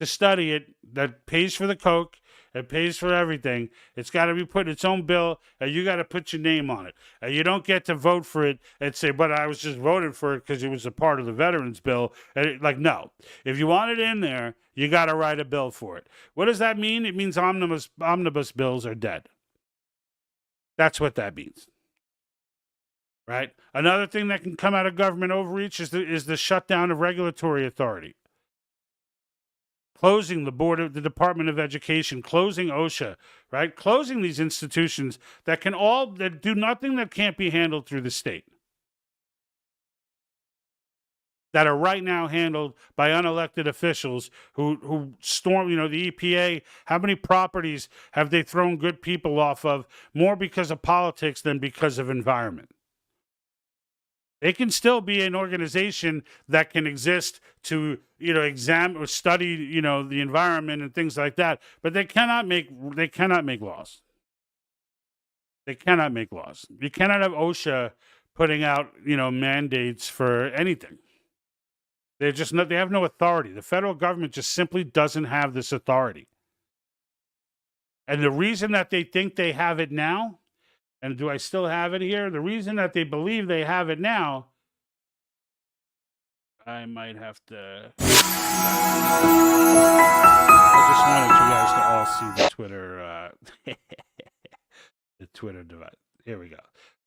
to study it that pays for the coke, it pays for everything. It's got to be put in its own bill, and you got to put your name on it. And you don't get to vote for it and say, but I was just voting for it because it was a part of the veterans bill. And no. If you want it in there, you got to write a bill for it. What does that mean? It means omnibus bills are dead. That's what that means, right? Another thing that can come out of government overreach is the shutdown of regulatory authority. Closing the Department of Education, closing OSHA, right? Closing these institutions that do nothing that can't be handled through the state. That are right now handled by unelected officials who storm, the EPA. How many properties have they thrown good people off of more because of politics than because of environment? They can still be an organization that can exist to, examine or study, the environment and things like that, but they cannot make laws. They cannot make laws. You cannot have OSHA putting out, mandates for anything. They have no authority. The federal government just simply doesn't have this authority. And the reason that they think they have it now, and do I still have it here? The reason that they believe they have it now I might have to. I just wanted you guys to all see the Twitter, the Twitter device. Here we go.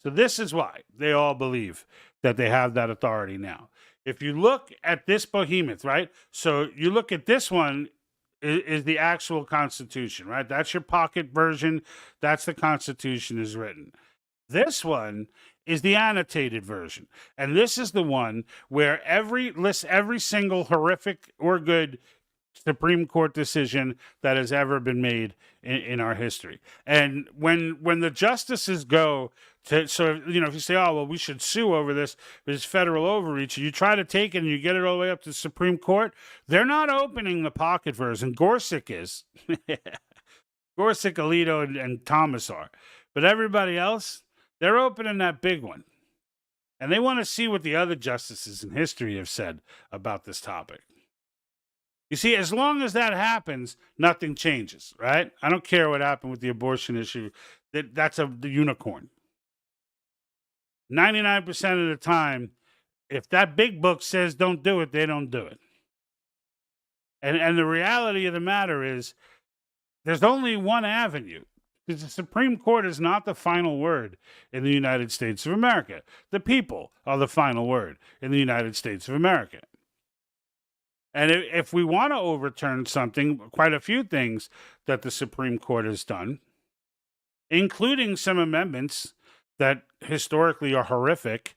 So this is why they all believe that they have that authority now. If you look at this behemoth, right? So you look at this one is the actual Constitution, right? That's your pocket version. That's the Constitution as written. This one is the annotated version. And this is the one where every single horrific or good Supreme Court decision that has ever been made in our history. And when the justices go to, so, you know, if you say, oh, well, we should sue over this federal overreach, and you try to take it and you get it all the way up to the Supreme Court, they're not opening the pocket version. Gorsuch is. Gorsuch, Alito, and Thomas are. But everybody else, they're opening that big one. And they want to see what the other justices in history have said about this topic. You see, as long as that happens, nothing changes, right? I don't care what happened with the abortion issue. That's the unicorn. 99% of the time, if that big book says don't do it, they don't do it. And the reality of the matter is there's only one avenue. Because the Supreme Court is not the final word in the United States of America. The people are the final word in the United States of America. And if we want to overturn something, quite a few things that the Supreme Court has done, including some amendments that historically are horrific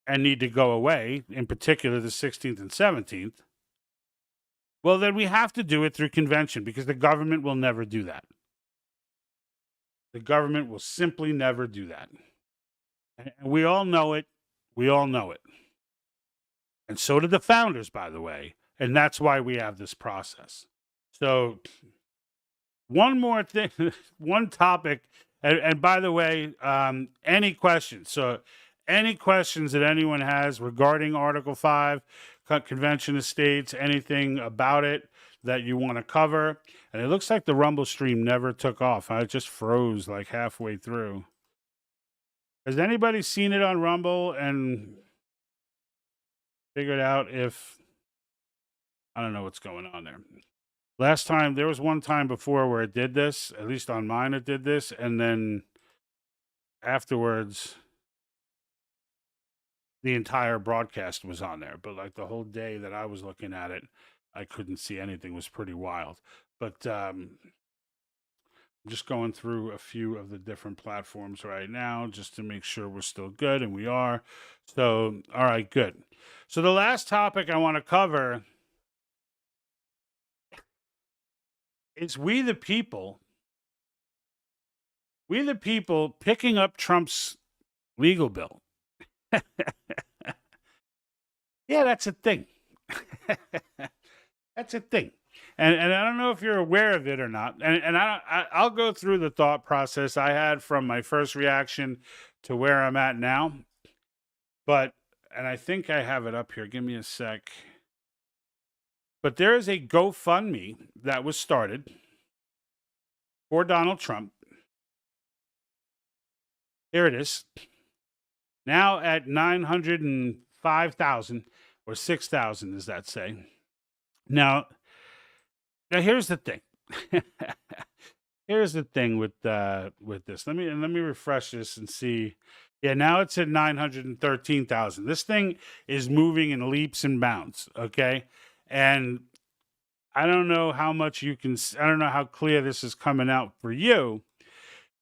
and need to go away, in particular the 16th and 17th, well, then we have to do it through convention because the government will never do that. The government will simply never do that. And we all know it. We all know it. And so did the founders, by the way. And that's why we have this process. So one more thing, one topic. And by the way, any questions? So any questions that anyone has regarding Article 5, Convention of States, anything about it that you want to cover. And it looks like the Rumble stream never took off. I just froze like halfway through. Has anybody seen it on Rumble and figured out if... I don't know what's going on there. Last time, there was one time before where it did this, at least on mine it did this, and then afterwards, the entire broadcast was on there. But like the whole day that I was looking at it, I couldn't see anything. It was pretty wild. But I'm just going through a few of the different platforms right now just to make sure we're still good, and we are. So, all right, good. So the last topic I want to cover is we the people picking up Trump's legal bill. Yeah, that's a thing. That's a thing. And I don't know if you're aware of it or not. And I'll go through the thought process I had from my first reaction to where I'm at now. And I think I have it up here. Give me a sec. But there is a GoFundMe that was started for Donald Trump. Here it is. Now at 905,000 or 6,000, does that say? Now here's the thing. Here's the thing with this. Let me refresh this and see. Yeah, now it's at 913,000. This thing is moving in leaps and bounds. Okay. And I don't know how much I don't know how clear this is coming out for you,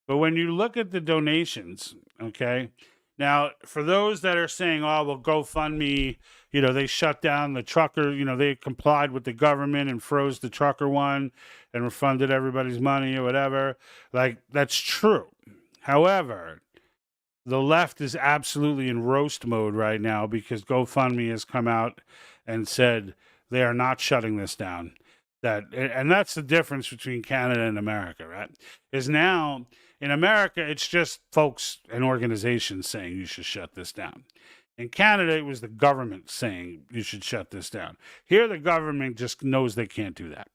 but when you look at the donations, okay, now for those that are saying, oh, well, GoFundMe, they shut down the trucker, they complied with the government and froze the trucker one and refunded everybody's money or whatever, like that's true. However, the left is absolutely in roast mode right now because GoFundMe has come out and said, they are not shutting this down. And that's the difference between Canada and America, right? Is now in America, it's just folks and organizations saying you should shut this down. In Canada, it was the government saying you should shut this down. Here, the government just knows they can't do that.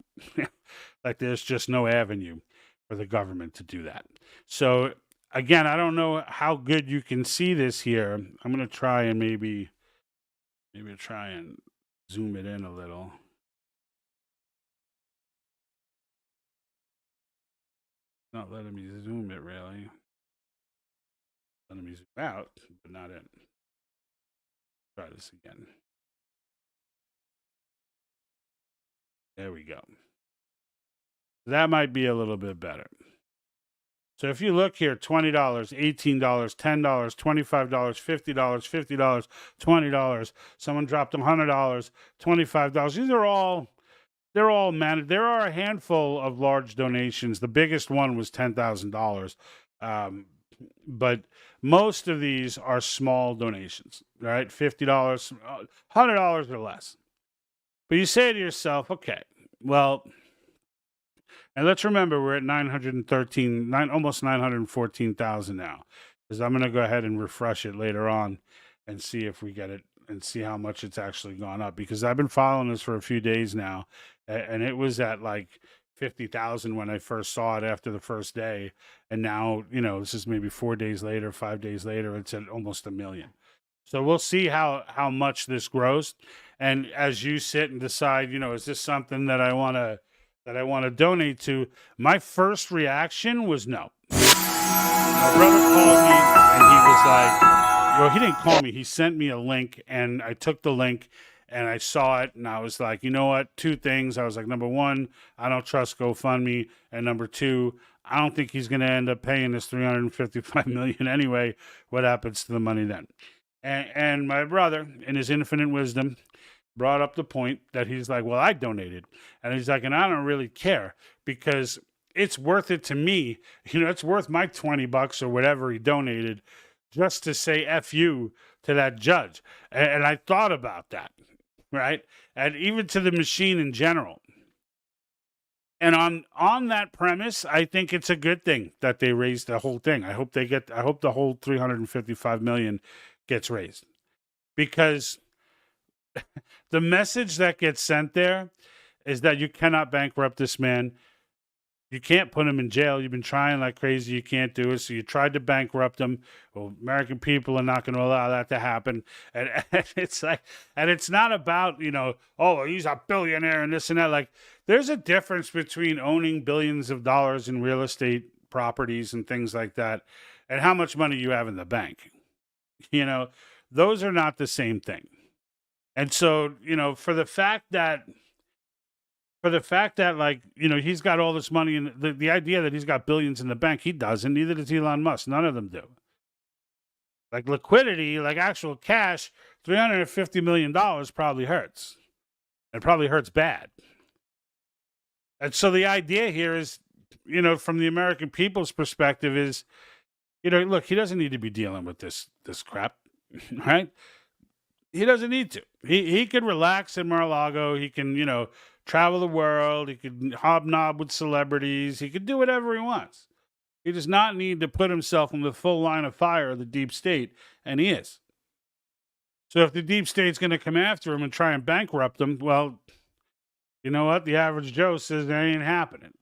Like there's just no avenue for the government to do that. So again, I don't know how good you can see this here. I'm going to try and maybe Maybe try and zoom it in a little. Not letting me zoom it really. Letting me zoom out, but not in. Try this again. There we go. That might be a little bit better. So if you look here, $20, $18, $10, $25, $50, $50, $20. Someone dropped them $100, $25. These are all, they're all managed. There are a handful of large donations. The biggest one was $10,000. But most of these are small donations, right? $50, $100 or less. But you say to yourself, okay, well, and let's remember we're at almost 914,000 now, because I'm going to go ahead and refresh it later on and see if we get it and see how much it's actually gone up, because I've been following this for a few days now, and it was at like 50,000 when I first saw it after the first day, and now, you know, this is maybe 4 days later, 5 days later, it's at almost 1 million. So we'll see how much this grows, and as you sit and decide, you know, is this something that I want to donate to? My first reaction was no. My brother called me and he was like, well, he didn't call me. He sent me a link, and I took the link and I saw it, and I was like, you know what? Two things. I was like, number one, I don't trust GoFundMe, and number two, I don't think he's going to end up paying this $355 million anyway. What happens to the money then? And my brother, in his infinite wisdom, brought up the point that he's like, well, I donated. And he's like, and I don't really care, because it's worth it to me. You know, it's worth my $20 or whatever he donated just to say F you to that judge. And I thought about that, right? And even to the machine in general. And on that premise, I think it's a good thing that they raised the whole thing. I hope the whole $355 million gets raised, because the message that gets sent there is that you cannot bankrupt this man. You can't put him in jail. You've been trying like crazy. You can't do it. So you tried to bankrupt him. Well, American people are not going to allow that to happen. And it's like, and it's not about, you know, oh, he's a billionaire and this and that. Like, there's a difference between owning billions of dollars in real estate properties and things like that, and how much money you have in the bank. You know, those are not the same thing. And so, you know, for the fact that like, you know, he's got all this money, and the idea that he's got billions in the bank, he doesn't. Neither does Elon Musk. None of them do. Like liquidity, like actual cash, $350 million probably hurts. It probably hurts bad. And so the idea here is, you know, from the American people's perspective is, you know, look, he doesn't need to be dealing with this crap, right? He doesn't need to. He could relax in Mar-a-Lago. He can, you know, travel the world. He could hobnob with celebrities. He could do whatever he wants. He does not need to put himself in the full line of fire of the deep state, and he is. So if the deep state's going to come after him and try and bankrupt him, well, you know what? The average Joe says that ain't happening.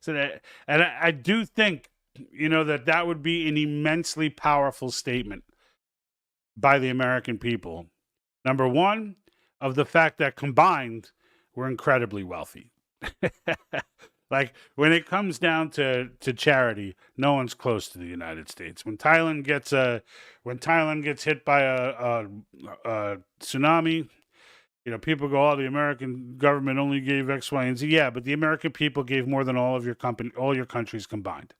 And I do think, you know, that would be an immensely powerful statement by the American people. Number one, of the fact that combined, we're incredibly wealthy. Like, when it comes down to charity, no one's close to the United States. When Thailand gets hit by a tsunami, you know, people go, oh, the American government only gave X, Y, and Z. Yeah, but the American people gave more than all your countries combined.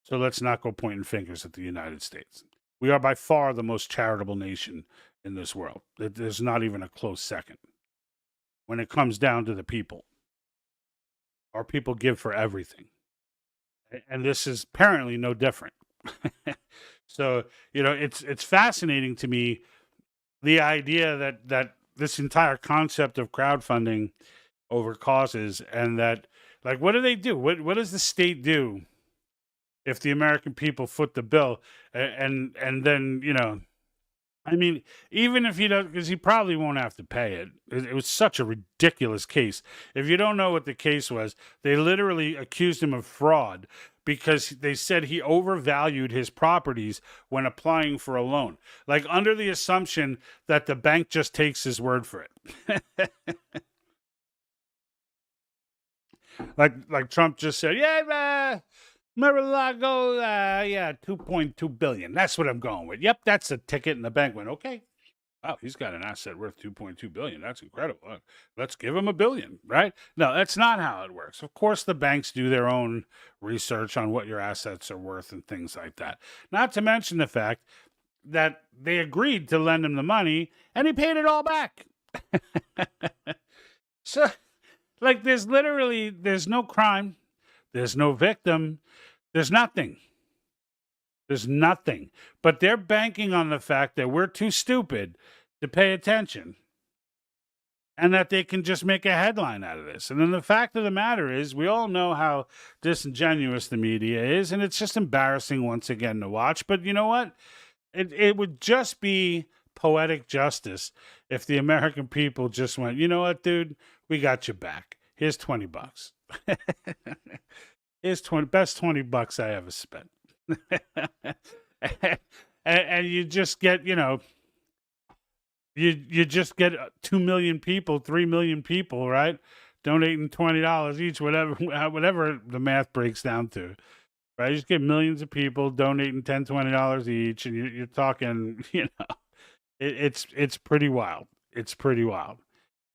So let's not go pointing fingers at the United States. We are by far the most charitable nation in this world. There's not even a close second. When it comes down to the people, our people give for everything. And this is apparently no different. So, you know, it's fascinating to me, the idea that this entire concept of crowdfunding over causes, and that, like, what do they do? What does the state do if the American people foot the bill? And then, you know, I mean, even if he does, because he probably won't have to pay it. It was such a ridiculous case. If you don't know what the case was, they literally accused him of fraud because they said he overvalued his properties when applying for a loan, like under the assumption that the bank just takes his word for it. like Trump just said, Mar-a-Lago, 2.2 billion. That's what I'm going with. Yep, that's the ticket. And the bank went, okay. Wow, he's got an asset worth 2.2 billion. That's incredible. Let's give him $1 billion, right? No, that's not how it works. Of course, the banks do their own research on what your assets are worth and things like that. Not to mention the fact that they agreed to lend him the money and he paid it all back. So, like, there's no crime, there's no victim, there's nothing. There's nothing. But they're banking on the fact that we're too stupid to pay attention and that they can just make a headline out of this. And then the fact of the matter is, we all know how disingenuous the media is, and it's just embarrassing once again to watch. But you know what? It would just be poetic justice if the American people just went, you know what, dude? We got you back. Here's $20. Here's best $20 I ever spent. and you just get, you just get 2 million people, 3 million people, right? Donating $20 each, whatever the math breaks down to, right? You just get millions of people donating $10, $20 each, and you're talking, it's pretty wild. It's pretty wild.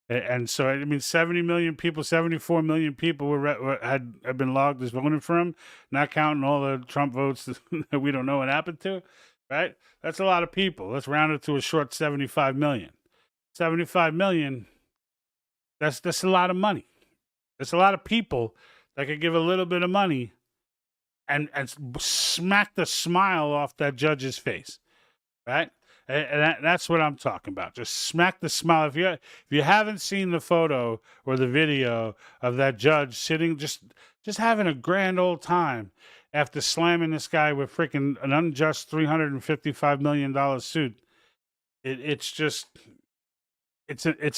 And so, I mean, 70 million people, 74 million people had been logged as voting for him, not counting all the Trump votes that we don't know what happened to, right? That's a lot of people. Let's round it to a short 75 million. 75 million, that's a lot of money. That's a lot of people that could give a little bit of money and smack the smile off that judge's face, right? And that's what I'm talking about. Just smack the smile. If you haven't seen the photo or the video of that judge sitting, just having a grand old time after slamming this guy with freaking an unjust $355 million suit, it's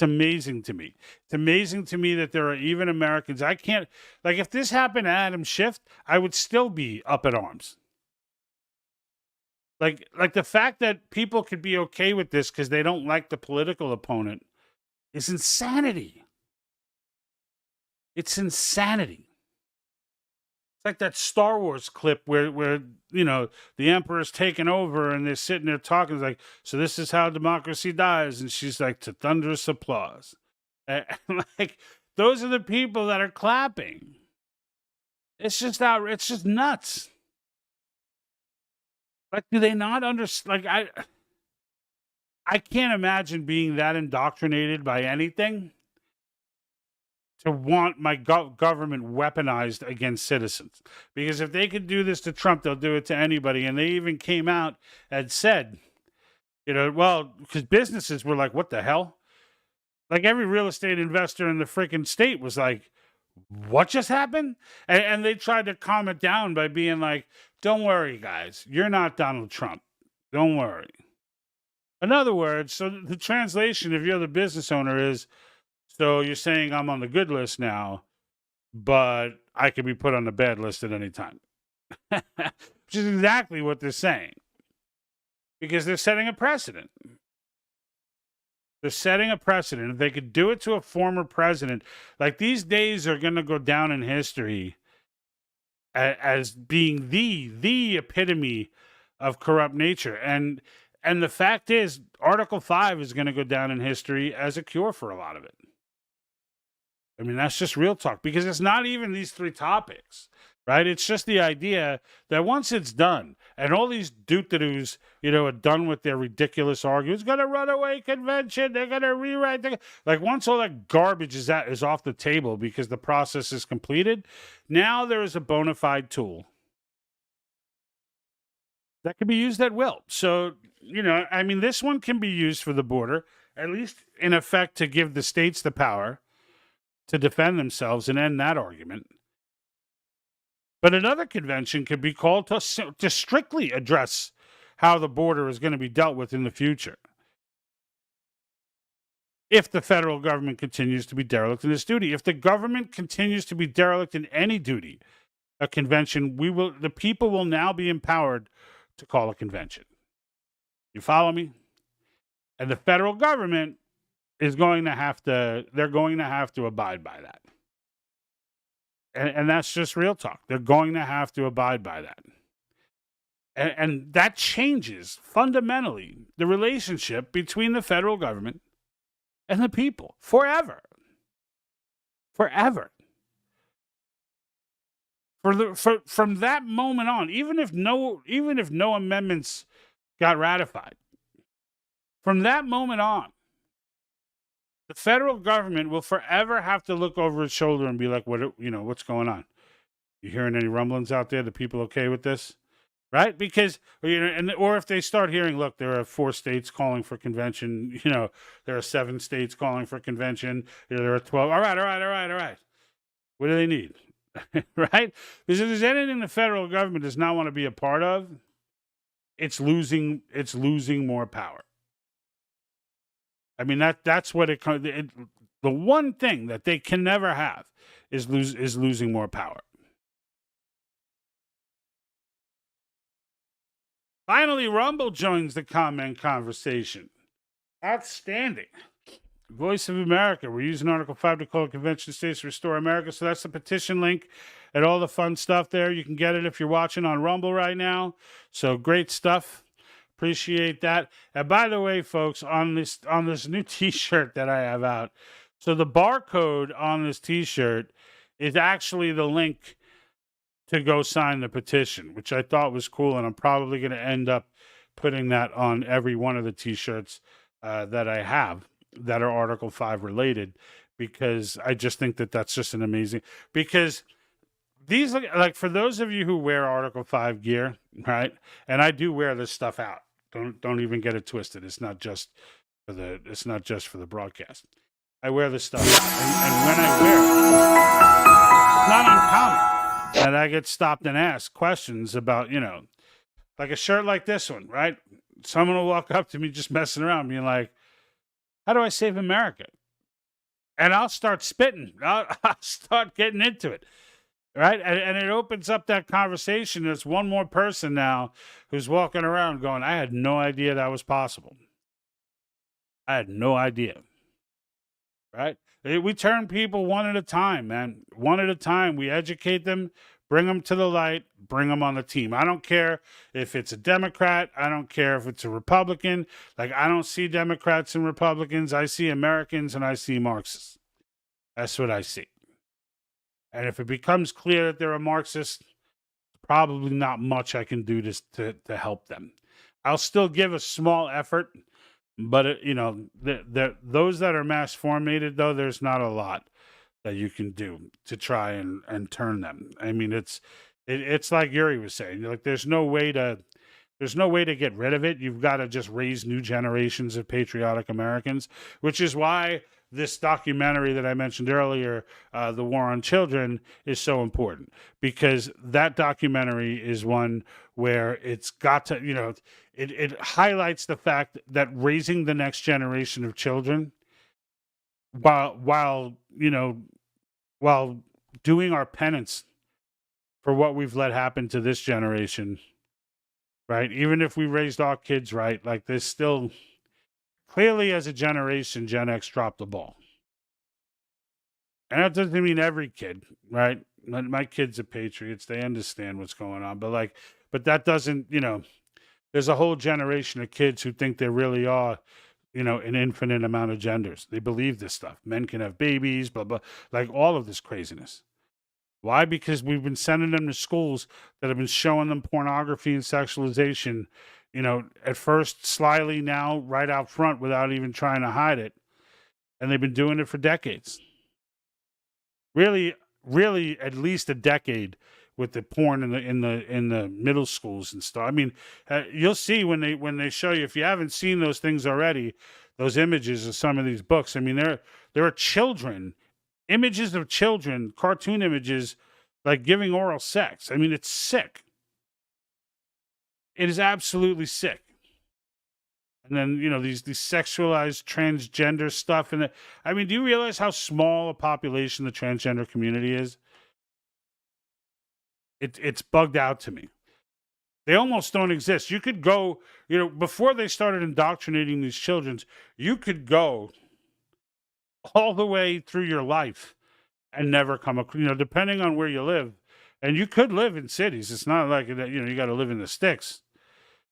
amazing to me. It's amazing to me that there are even Americans. I can't, like, if this happened to Adam Schiff, I would still be up at arms. Like the fact that people could be okay with this because they don't like the political opponent is insanity. It's insanity. It's like that Star Wars clip where the Emperor's taken over and they're sitting there talking. It's like, so this is how democracy dies. And she's like, to thunderous applause. And like, those are the people that are clapping. It's just nuts. Like, do they not understand? Like, I can't imagine being that indoctrinated by anything to want my government weaponized against citizens. Because if they could do this to Trump, they'll do it to anybody. And they even came out and said, because businesses were like, what the hell? Like, every real estate investor in the freaking state was like, what just happened? And they tried to calm it down by being like, don't worry, guys. You're not Donald Trump. Don't worry. In other words, so the translation, if you're the business owner, is, so you're saying I'm on the good list now, but I could be put on the bad list at any time. Which is exactly what they're saying. Because they're setting a precedent. They're setting a precedent. If they could do it to a former president, like, these days are going to go down in history as being the epitome of corrupt nature. And the fact is, Article 5 is going to go down in history as a cure for a lot of it. I mean, that's just real talk, because it's not even these three topics, right? It's just the idea that once it's done and all these doot-a-doos, are done with their ridiculous arguments, going to runaway convention, they're going to rewrite like, once all that garbage is off the table because the process is completed, now there is a bona fide tool that can be used at will. So, I mean, this one can be used for the border, at least in effect, to give the states the power to defend themselves and end that argument. But another convention could be called to strictly address how the border is going to be dealt with in the future, if the federal government continues to be derelict in its duty. If the government continues to be derelict in any duty, a convention, the people will now be empowered to call a convention. You follow me? And the federal government is going to have to abide by that. And that's just real talk. They're going to have to abide by that. And that changes fundamentally the relationship between the federal government and the people forever. Forever. From that moment on, even if no amendments got ratified, from that moment on, the federal government will forever have to look over its shoulder and be like, what's going on? You hearing any rumblings out there? The people okay with this? Right? Because, or if they start hearing, look, there are 4 states calling for convention, there are 7 states calling for convention, there are 12. All right. What do they need? Right? Because if there's anything the federal government does not want to be a part of, it's losing more power. I mean, that's what it comes. The one thing that they can never have is losing more power. Finally, Rumble joins the comment conversation. Outstanding. Voice of America. We're using Article 5 to call convention states to restore America. So that's the petition link and all the fun stuff there. You can get it if you're watching on Rumble right now. So great stuff. Appreciate that. And by the way, folks, on this new T-shirt that I have out, so the barcode on this T-shirt is actually the link to go sign the petition, which I thought was cool, and I'm probably going to end up putting that on every one of the T-shirts that I have that are Article 5 related, because I just think that that's just an amazing, because these, like, for those of you who wear Article 5 gear, right, and I do wear this stuff out. Don't even get it twisted. It's not just for the broadcast. I wear this stuff, and when I wear it, it's not uncommon that I get stopped and asked questions about, like a shirt like this one, right? Someone will walk up to me just messing around, being like, "How do I save America?" And I'll start spitting. I'll start getting into it. Right? And it opens up that conversation. There's one more person now who's walking around going, I had no idea that was possible. I had no idea. Right? We turn people one at a time, man. One at a time. We educate them, bring them to the light, bring them on the team. I don't care if it's a Democrat. I don't care if it's a Republican. Like, I don't see Democrats and Republicans. I see Americans and I see Marxists. That's what I see. And if it becomes clear that they're a Marxist, probably not much I can do to help them. I'll still give a small effort, but those that are mass formated, though, there's not a lot that you can do to try and turn them. I mean, it's like Yuri was saying, like there's no way to get rid of it. You've got to just raise new generations of patriotic Americans, which is why this documentary that I mentioned earlier, The War on Children, is so important, because that documentary is one where it's got to, it highlights the fact that raising the next generation of children while doing our penance for what we've let happen to this generation, right? Even if we raised our kids right, like there's still... Clearly, as a generation, Gen X dropped the ball. And that doesn't mean every kid, right? My kids are patriots. They understand what's going on. But that doesn't, there's a whole generation of kids who think there really are, an infinite amount of genders. They believe this stuff. Men can have babies, blah, blah, like all of this craziness. Why? Because we've been sending them to schools that have been showing them pornography and sexualization, at first slyly, now right out front without even trying to hide it. And they've been doing it for decades. Really, at least a decade with the porn in the middle schools and stuff. I mean, you'll see when they show you, if you haven't seen those things already, those images of some of these books. I mean, there are children, images of children, cartoon images, like giving oral sex. I mean, it's sick. It is absolutely sick. And then, these sexualized transgender stuff. And I mean, do you realize how small a population the transgender community is? It's bugged out to me. They almost don't exist. You could go, before they started indoctrinating these children, you could go all the way through your life and never come across, depending on where you live. And you could live in cities. It's not like that, you got to live in the sticks.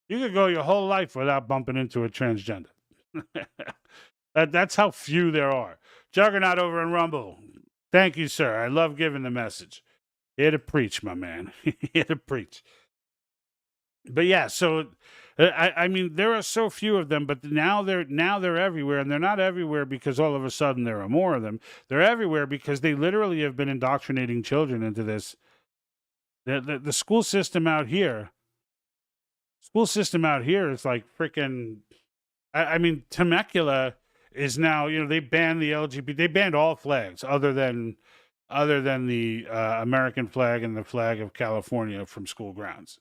You could go your whole life without bumping into a transgender. That's how few there are. Juggernaut over in Rumble. Thank you, sir. I love giving the message. Here to preach, my man. Here to preach. But yeah, so I mean, there are so few of them, but now they're everywhere, and they're not everywhere because all of a sudden there are more of them. They're everywhere because they literally have been indoctrinating children into this. The school system out here is like freaking. I mean, Temecula is now, they banned the LGBT. They banned all flags other than the American flag and the flag of California from school grounds.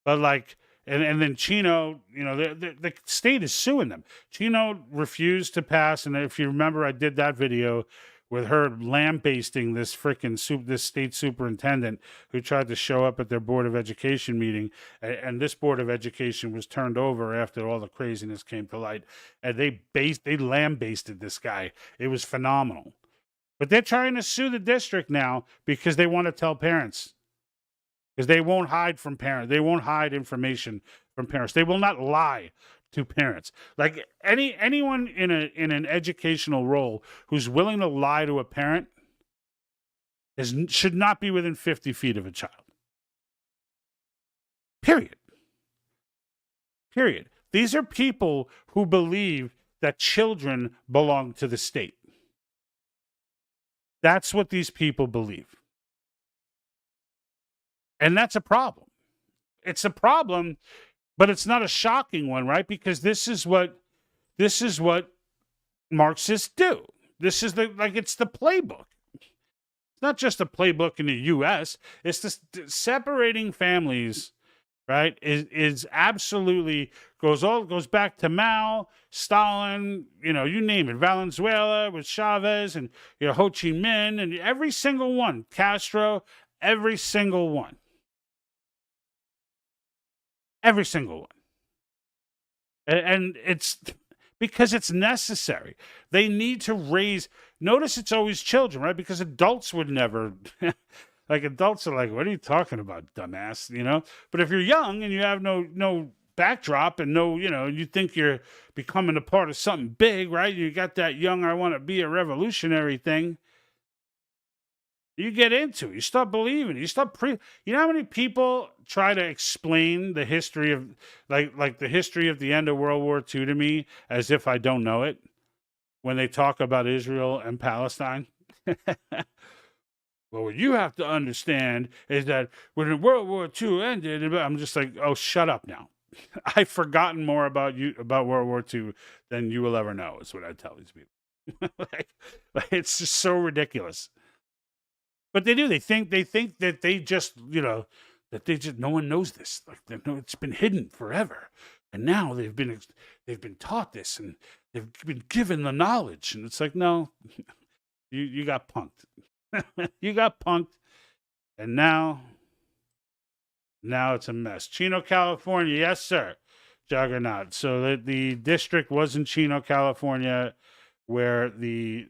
But like, and then Chino, the state is suing them. Chino refused to pass, and if you remember, I did that video with her lambasting this this state superintendent who tried to show up at their Board of Education meeting, and this Board of Education was turned over after all the craziness came to light, and they lambasted this guy. It was phenomenal. But they're trying to sue the district now because they want to tell parents. Because they won't hide from parents. They won't hide information from parents. They will not lie to parents. Like anyone in an educational role who's willing to lie to a parent should not be within 50 feet of a child. Period. These are people who believe that children belong to the state. That's what these people believe. And that's a problem. It's a problem, but it's not a shocking one, right? Because this is what Marxists do. This is it's the playbook. It's not just a playbook in the U.S. It's this separating families, right? Is absolutely goes back to Mao, Stalin, you name it, Valenzuela with Chavez, and Ho Chi Minh, and every single one, Castro, every single one. Every single one. And it's because it's necessary. They need to raise. Notice it's always children, right? Because adults would never. Like adults are like, what are you talking about, dumbass? But if you're young and you have no backdrop and you think you're becoming a part of something big, right? You got that young, I want to be a revolutionary thing. You get into it. You start believing. You start You know how many people try to explain the history of like the history of the end of World War II to me as if I don't know it when they talk about Israel and Palestine? Well, what you have to understand is that when World War II ended, I'm just like, oh, shut up now. I've forgotten more about World War II than you will ever know, is what I tell these people. like, it's just so ridiculous. But they do. They think that they just, no one knows this. Like, it's been hidden forever, and now they've been taught this, and they've been given the knowledge. And it's like, no, you got punked. You got punked, and now it's a mess. Chino, California, yes, sir. Juggernaut. So the district was in Chino, California, where the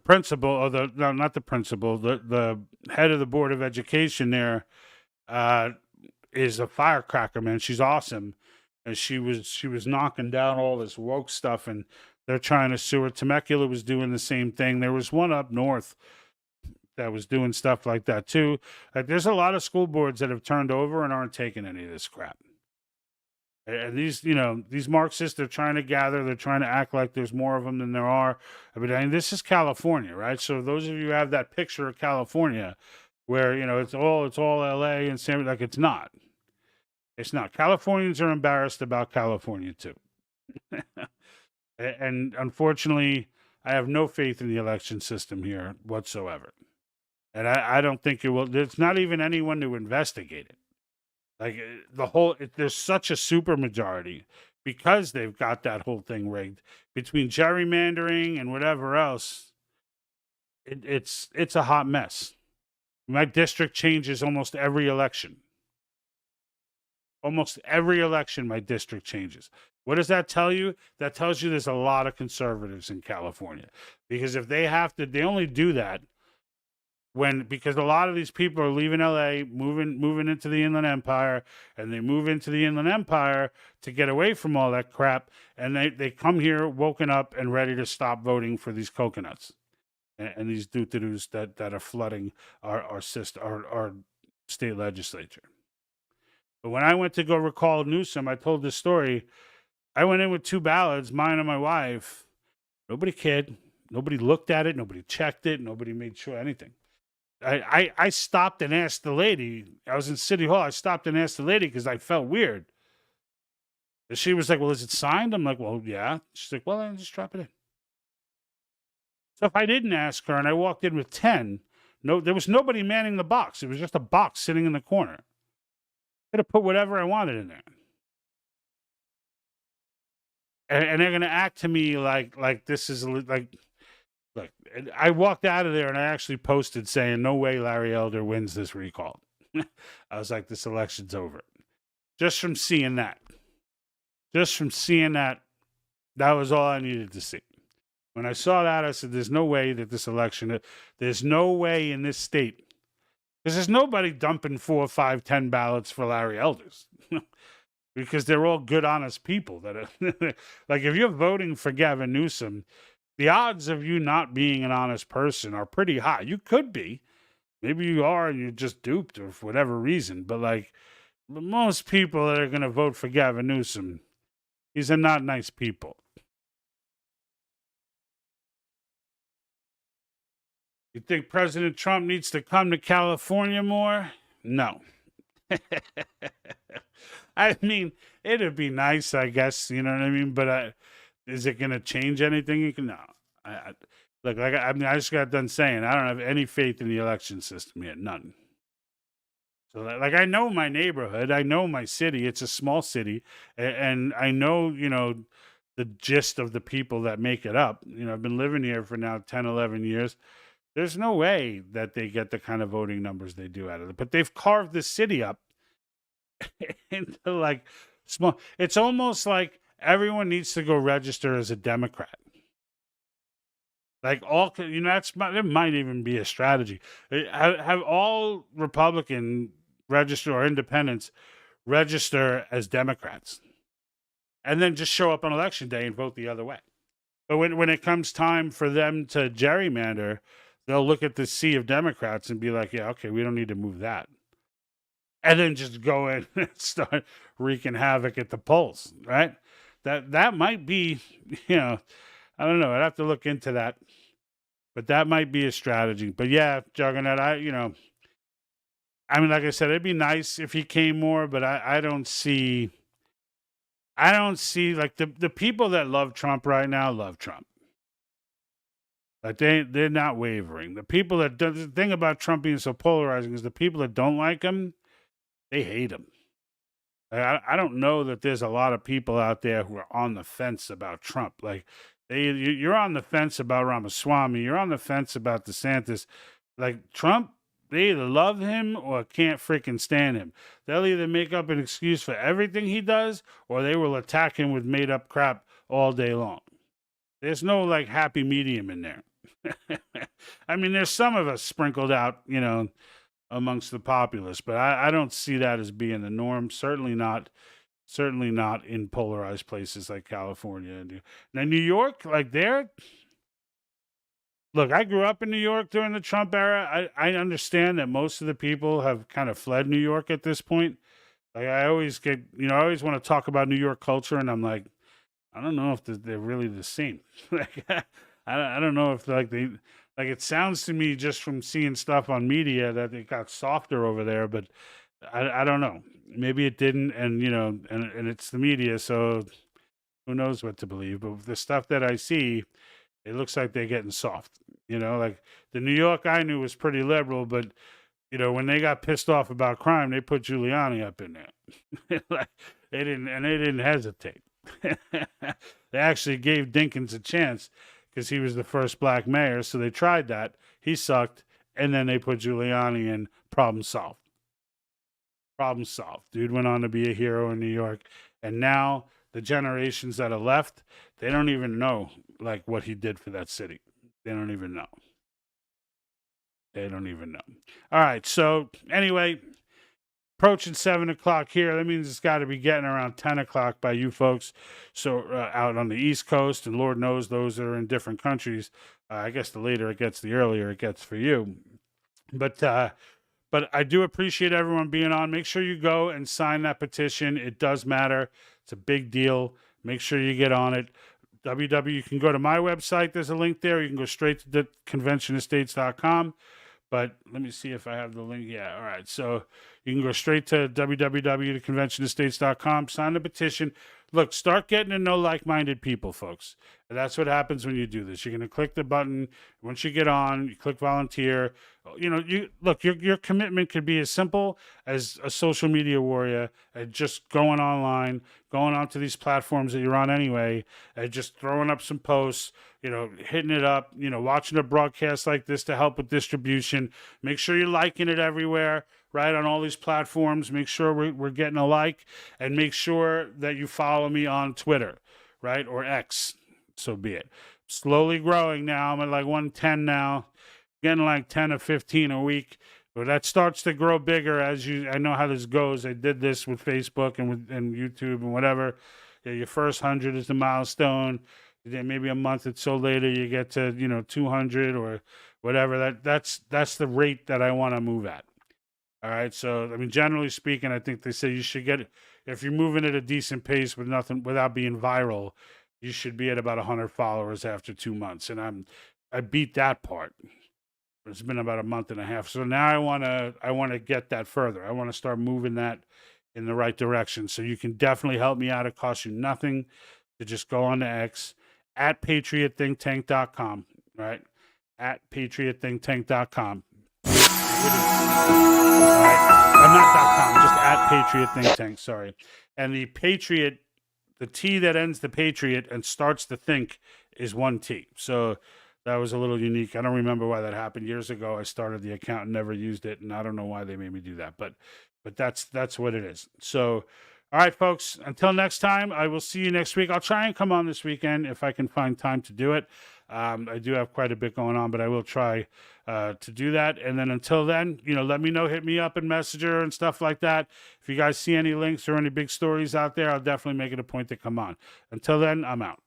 principal, or not the principal, the head of the Board of Education there is a firecracker, man. She's awesome. And she was knocking down all this woke stuff, and they're trying to sue her. Temecula was doing the same thing. There was one up north that was doing stuff like that too. Like, there's a lot of school boards that have turned over and aren't taking any of this crap. And these Marxists, they're trying to gather, they're trying to act like there's more of them than there are. I mean, this is California, right? So those of you who have that picture of California where, it's all LA and San, like, it's not. It's not. Californians are embarrassed about California too. And unfortunately, I have no faith in the election system here whatsoever. And I don't think it will. There's not even anyone to investigate it. Like, there's such a supermajority because they've got that whole thing rigged between gerrymandering and whatever else. It's a hot mess. My district changes almost every election. Almost every election, my district changes. What does that tell you? That tells you there's a lot of conservatives in California. Because if they have to, they only do that because a lot of these people are leaving LA, moving into the Inland Empire, and they move into the Inland Empire to get away from all that crap, and they come here woken up and ready to stop voting for these coconuts and these doo-doo-doos that are flooding our state legislature. But when I went to go recall Newsom, I told this story. I went in with 2 ballots, mine and my wife. Nobody cared. Nobody looked at it. Nobody checked it. Nobody made sure anything. I stopped and asked the lady. I was in City Hall. I stopped and asked the lady because I felt weird. And she was like, well, is it signed? I'm like, well, yeah. She's like, well, then just drop it in. So if I didn't ask her and I walked in with 10, there was nobody manning the box. It was just a box sitting in the corner. I could have put whatever I wanted in there. And they're going to act to me like this is like, look, I walked out of there and I actually posted saying, no way Larry Elder wins this recall. I was like, this election's over. Just from seeing that. That was all I needed to see. When I saw that, I said, there's no way that this election, there's no way in this state, because there's nobody dumping 4, 5, 10 ballots for Larry Elders. Because they're all good, honest people that are like, if you're voting for Gavin Newsom, the odds of you not being an honest person are pretty high. You could be. Maybe you are and you're just duped or for whatever reason. But like most people that are going to vote for Gavin Newsom, these are not nice people. You think President Trump needs to come to California more? No. I mean, it'd be nice, I guess, you know what I mean? But is it going to change anything? No. I just got done saying, I don't have any faith in the election system yet. None. So, like, I know my neighborhood. I know my city. It's a small city. And I know, you know, the gist of the people that make it up. You know, I've been living here for now 10, 11 years. There's no way that they get the kind of voting numbers they do out of it. But they've carved the city up into like small. It's almost like everyone needs to go register as a Democrat. Like all, you know, that might even be a strategy. Have all Republican register or independents register as Democrats, and then just show up on election day and vote the other way. But when it comes time for them to gerrymander, they'll look at the sea of Democrats and be like, yeah, okay, we don't need to move that. And then just go in and start wreaking havoc at the polls, right? That might be, you know, I don't know. I'd have to look into that. But that might be a strategy. But yeah, Juggernaut, I mean, like I said, it'd be nice if he came more, but I don't see like the people that love Trump right now love Trump. Like they're not wavering. The people that the thing about Trump being so polarizing is the people that don't like him, they hate him. I don't know that there's a lot of people out there who are on the fence about Trump. Like you're on the fence about Ramaswamy. You're on the fence about DeSantis. Like Trump, they either love him or can't freaking stand him. They'll either make up an excuse for everything he does or they will attack him with made up crap all day long. There's no like happy medium in there. I mean, there's some of us sprinkled out, you know, amongst the populace, but I don't see that as being the norm. Certainly not in polarized places like California. Now, New York, like look, I grew up in New York during the Trump era. I understand that most of the people have kind of fled New York at this point. Like I always get, you know, I always want to talk about New York culture, and I'm like, I don't know if they're really the same. Like, I don't know if like it sounds to me just from seeing stuff on media that it got softer over there, but I don't know. Maybe it didn't, and you know, and it's the media, so who knows what to believe. But with the stuff that I see, it looks like they're getting soft. You know, like the New York I knew was pretty liberal, but you know, when they got pissed off about crime, they put Giuliani up in there. Like they didn't hesitate. They actually gave Dinkins a chance because he was the first black mayor, so they tried that. He sucked, and then they put Giuliani in. Problem solved. Problem solved. Dude went on to be a hero in New York, and now the generations that are left, they don't even know like what he did for that city. They don't even know. They don't even know. All right. So anyway, approaching 7 o'clock here. That means it's got to be getting around 10 o'clock by you folks. So out on the East Coast, and Lord knows those that are in different countries. I guess the later it gets, the earlier it gets for you. But I do appreciate everyone being on. Make sure you go and sign that petition. It does matter. It's a big deal. Make sure you get on it. You can go to my website. There's a link there. You can go straight to the conventionestates.com. But let me see if I have the link. Yeah, all right. So you can go straight to www.conventionestates.com, sign the petition. Look, start getting to know like-minded people, folks. And that's what happens when you do this. You're going to click the button. Once you get on, you click volunteer. You know, your commitment could be as simple as a social media warrior and just going online, going onto these platforms that you're on anyway, and just throwing up some posts, you know, hitting it up, you know, watching a broadcast like this to help with distribution. Make sure you're liking it everywhere, right, on all these platforms. Make sure we're getting a like, and make sure that you follow me on Twitter, right, or X, so be it. Slowly growing now. I'm at like 110 now, getting like 10 or 15 a week. But that starts to grow bigger as I know how this goes. I did this with Facebook and YouTube and whatever. Yeah, your first 100 is the milestone. Then maybe a month or so later, you get to, 200 or whatever. That's the rate that I want to move at. All right. So, I mean, generally speaking, I think they say you should get, if you're moving at a decent pace without being viral, you should be at about 100 followers after 2 months. And I beat that part. It's been about a month and a half. So now I want to get that further. I want to start moving that in the right direction. So you can definitely help me out. It costs you nothing to just go on to X at patriotthinktank.com, right? At patriotthinktank.com. Not.com, just at Patriot Think Tank, sorry. And the Patriot, the T that ends the Patriot and starts the think is one T. So that was a little unique. I don't remember why that happened. Years ago, I started the account and never used it, and I don't know why they made me do that. But that's what it is. So, all right, folks, until next time, I will see you next week. I'll try and come on this weekend if I can find time to do it. I do have quite a bit going on, but I will try to do that. And then until then, let me know, hit me up in Messenger and stuff like that. If you guys see any links or any big stories out there, I'll definitely make it a point to come on. Until then, I'm out.